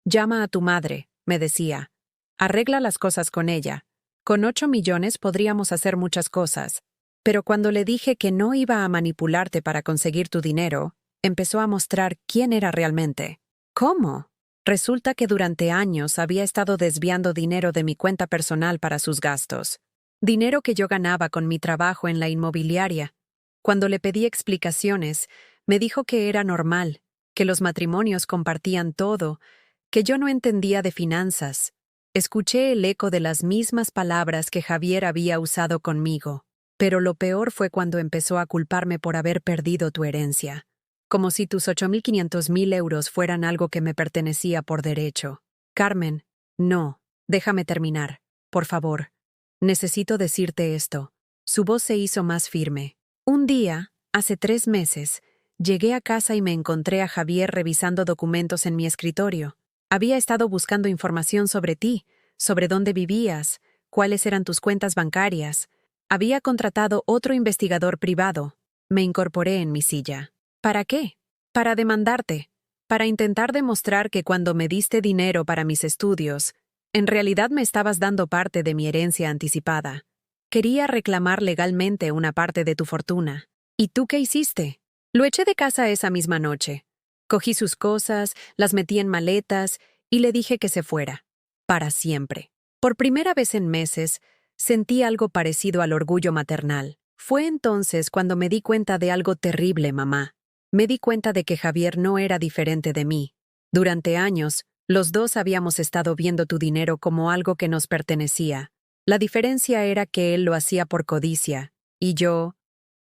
S1: Llama a tu madre, me decía. Arregla las cosas con ella. Con 8 millones podríamos hacer muchas cosas. Pero cuando le dije que no iba a manipularte para conseguir tu dinero, empezó a mostrar quién era realmente. ¿Cómo? Resulta que durante años había estado desviando dinero de mi cuenta personal para sus gastos. Dinero que yo ganaba con mi trabajo en la inmobiliaria. Cuando le pedí explicaciones, me dijo que era normal, que los matrimonios compartían todo, que yo no entendía de finanzas. Escuché el eco de las mismas palabras que Javier había usado conmigo, pero lo peor fue cuando empezó a culparme por haber perdido tu herencia, como si tus 8.500.000 euros fueran algo que me pertenecía por derecho. Carmen, no, déjame terminar, por favor. Necesito decirte esto. Su voz se hizo más firme. Un día, hace 3 meses, llegué a casa y me encontré a Javier revisando documentos en mi escritorio. Había estado buscando información sobre ti, sobre dónde vivías, cuáles eran tus cuentas bancarias. Había contratado otro investigador privado. Me incorporé en mi silla. ¿Para qué? Para demandarte. Para intentar demostrar que cuando me diste dinero para mis estudios, en realidad me estabas dando parte de mi herencia anticipada. Quería reclamar legalmente una parte de tu fortuna. ¿Y tú qué hiciste? Lo eché de casa esa misma noche. Cogí sus cosas, las metí en maletas y le dije que se fuera. Para siempre. Por primera vez en meses, sentí algo parecido al orgullo maternal. Fue entonces cuando me di cuenta de algo terrible, mamá. Me di cuenta de que Javier no era diferente de mí. Durante años, los dos habíamos estado viendo tu dinero como algo que nos pertenecía. La diferencia era que él lo hacía por codicia, y yo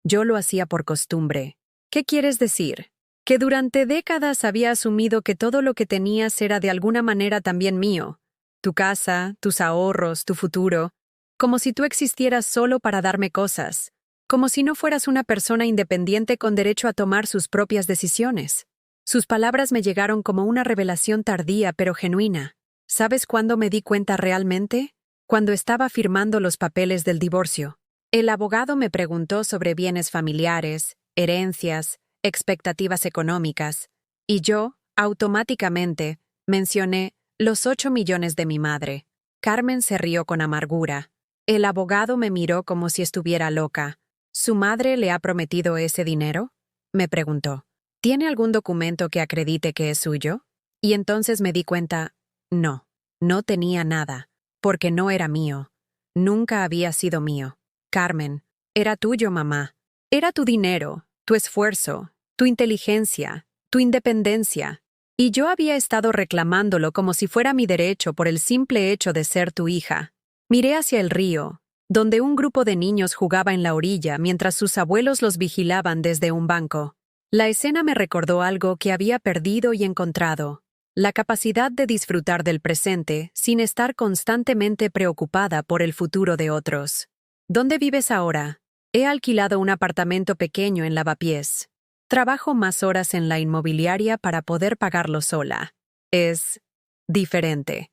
S1: lo hacía por costumbre. ¿Qué quieres decir? Que durante décadas había asumido que todo lo que tenías era de alguna manera también mío. Tu casa, tus ahorros, tu futuro. Como si tú existieras solo para darme cosas. Como si no fueras una persona independiente con derecho a tomar sus propias decisiones. Sus palabras me llegaron como una revelación tardía pero genuina. ¿Sabes cuándo me di cuenta realmente? Cuando estaba firmando los papeles del divorcio. El abogado me preguntó sobre bienes familiares, herencias, expectativas económicas, y yo, automáticamente, mencioné los 8 millones de mi madre. Carmen se rió con amargura. El abogado me miró como si estuviera loca. ¿Su madre le ha prometido ese dinero? Me preguntó. ¿Tiene algún documento que acredite que es suyo? Y entonces me di cuenta, no tenía nada, porque no era mío. Nunca había sido mío. Carmen, era tuyo, mamá. Era tu dinero, tu esfuerzo, tu inteligencia, tu independencia. Y yo había estado reclamándolo como si fuera mi derecho por el simple hecho de ser tu hija. Miré hacia el río, donde un grupo de niños jugaba en la orilla mientras sus abuelos los vigilaban desde un banco. La escena me recordó algo que había perdido y encontrado: la capacidad de disfrutar del presente sin estar constantemente preocupada por el futuro de otros. ¿Dónde vives ahora? He alquilado un apartamento pequeño en Lavapiés. Trabajo más horas en la inmobiliaria para poder pagarlo sola. Es diferente.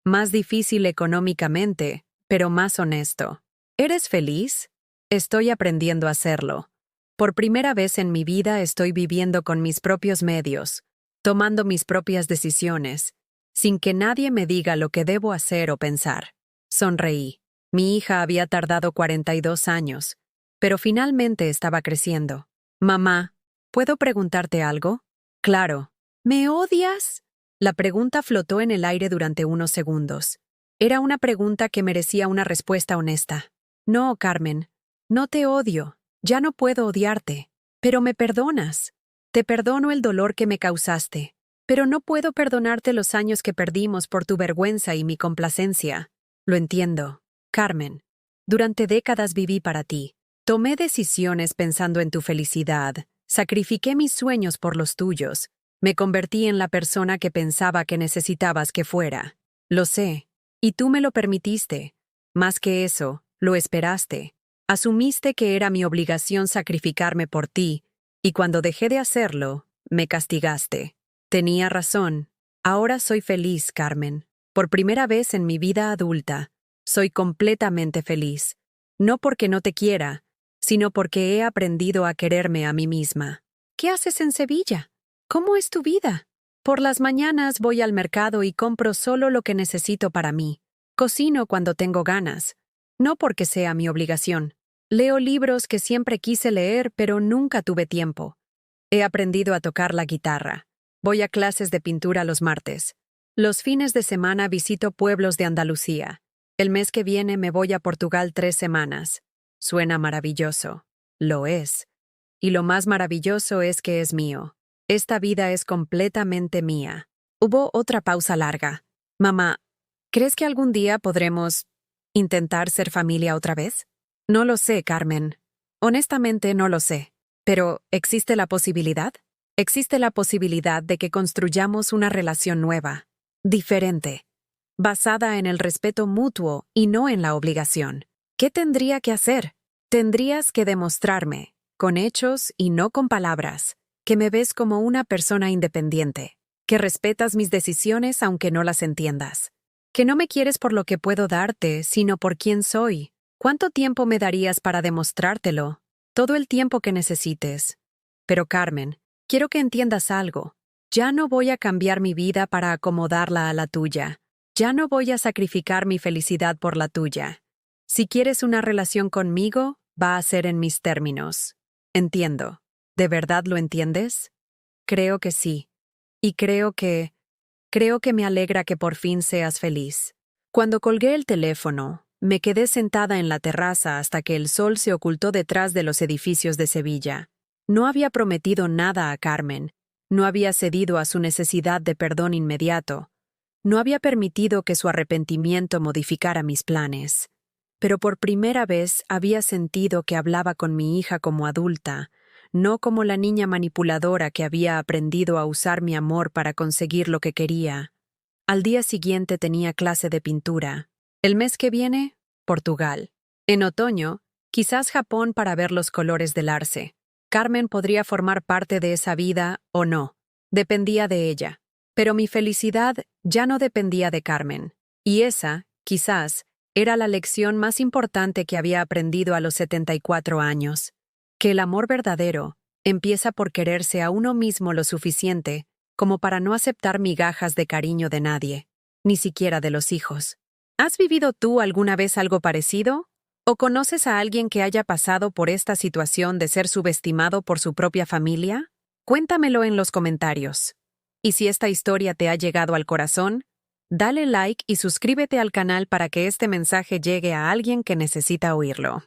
S1: Más difícil económicamente, pero más honesto. ¿Eres feliz? Estoy aprendiendo a hacerlo. Por primera vez en mi vida estoy viviendo con mis propios medios, tomando mis propias decisiones, sin que nadie me diga lo que debo hacer o pensar. Sonreí. Mi hija había tardado 42 años, pero finalmente estaba creciendo. Mamá, ¿puedo preguntarte algo? Claro. ¿Me odias? La pregunta flotó en el aire durante unos segundos. Era una pregunta que merecía una respuesta honesta. No, Carmen, no te odio. Ya no puedo odiarte. Pero me perdonas. Te perdono el dolor que me causaste. Pero no puedo perdonarte los años que perdimos por tu vergüenza y mi complacencia. Lo entiendo. Carmen, durante décadas viví para ti. Tomé decisiones pensando en tu felicidad. Sacrifiqué mis sueños por los tuyos. Me convertí en la persona que pensaba que necesitabas que fuera. Lo sé. Y tú me lo permitiste. Más que eso, lo esperaste. Asumiste que era mi obligación sacrificarme por ti, y cuando dejé de hacerlo, me castigaste. Tenía razón. Ahora soy feliz, Carmen. Por primera vez en mi vida adulta, soy completamente feliz. No porque no te quiera, sino porque he aprendido a quererme a mí misma. ¿Qué haces en Sevilla? ¿Cómo es tu vida? Por las mañanas voy al mercado y compro solo lo que necesito para mí. Cocino cuando tengo ganas. No porque sea mi obligación. Leo libros que siempre quise leer, pero nunca tuve tiempo. He aprendido a tocar la guitarra. Voy a clases de pintura los martes. Los fines de semana visito pueblos de Andalucía. El mes que viene me voy a Portugal 3 semanas. Suena maravilloso. Lo es. Y lo más maravilloso es que es mío. Esta vida es completamente mía. Hubo otra pausa larga. Mamá, ¿crees que algún día podremos intentar ser familia otra vez? No lo sé, Carmen. Honestamente no lo sé. Pero, ¿existe la posibilidad? Existe la posibilidad de que construyamos una relación nueva, diferente, basada en el respeto mutuo y no en la obligación. ¿Qué tendría que hacer? Tendrías que demostrarme, con hechos y no con palabras, que me ves como una persona independiente, que respetas mis decisiones aunque no las entiendas, que no me quieres por lo que puedo darte, sino por quién soy. ¿Cuánto tiempo me darías para demostrártelo? Todo el tiempo que necesites. Pero Carmen, quiero que entiendas algo. Ya no voy a cambiar mi vida para acomodarla a la tuya. Ya no voy a sacrificar mi felicidad por la tuya. Si quieres una relación conmigo, va a ser en mis términos. Entiendo. ¿De verdad lo entiendes? Creo que sí. Y creo que me alegra que por fin seas feliz. Cuando colgué el teléfono, me quedé sentada en la terraza hasta que el sol se ocultó detrás de los edificios de Sevilla. No había prometido nada a Carmen. No había cedido a su necesidad de perdón inmediato. No había permitido que su arrepentimiento modificara mis planes. Pero por primera vez había sentido que hablaba con mi hija como adulta, no como la niña manipuladora que había aprendido a usar mi amor para conseguir lo que quería. Al día siguiente tenía clase de pintura. El mes que viene, Portugal. En otoño, quizás Japón para ver los colores del arce. Carmen podría formar parte de esa vida o no. Dependía de ella. Pero mi felicidad ya no dependía de Carmen. Y esa, quizás, era la lección más importante que había aprendido a los 74 años. Que el amor verdadero empieza por quererse a uno mismo lo suficiente como para no aceptar migajas de cariño de nadie, ni siquiera de los hijos. ¿Has vivido tú alguna vez algo parecido? ¿O conoces a alguien que haya pasado por esta situación de ser subestimado por su propia familia? Cuéntamelo en los comentarios. Y si esta historia te ha llegado al corazón, dale like y suscríbete al canal para que este mensaje llegue a alguien que necesita oírlo.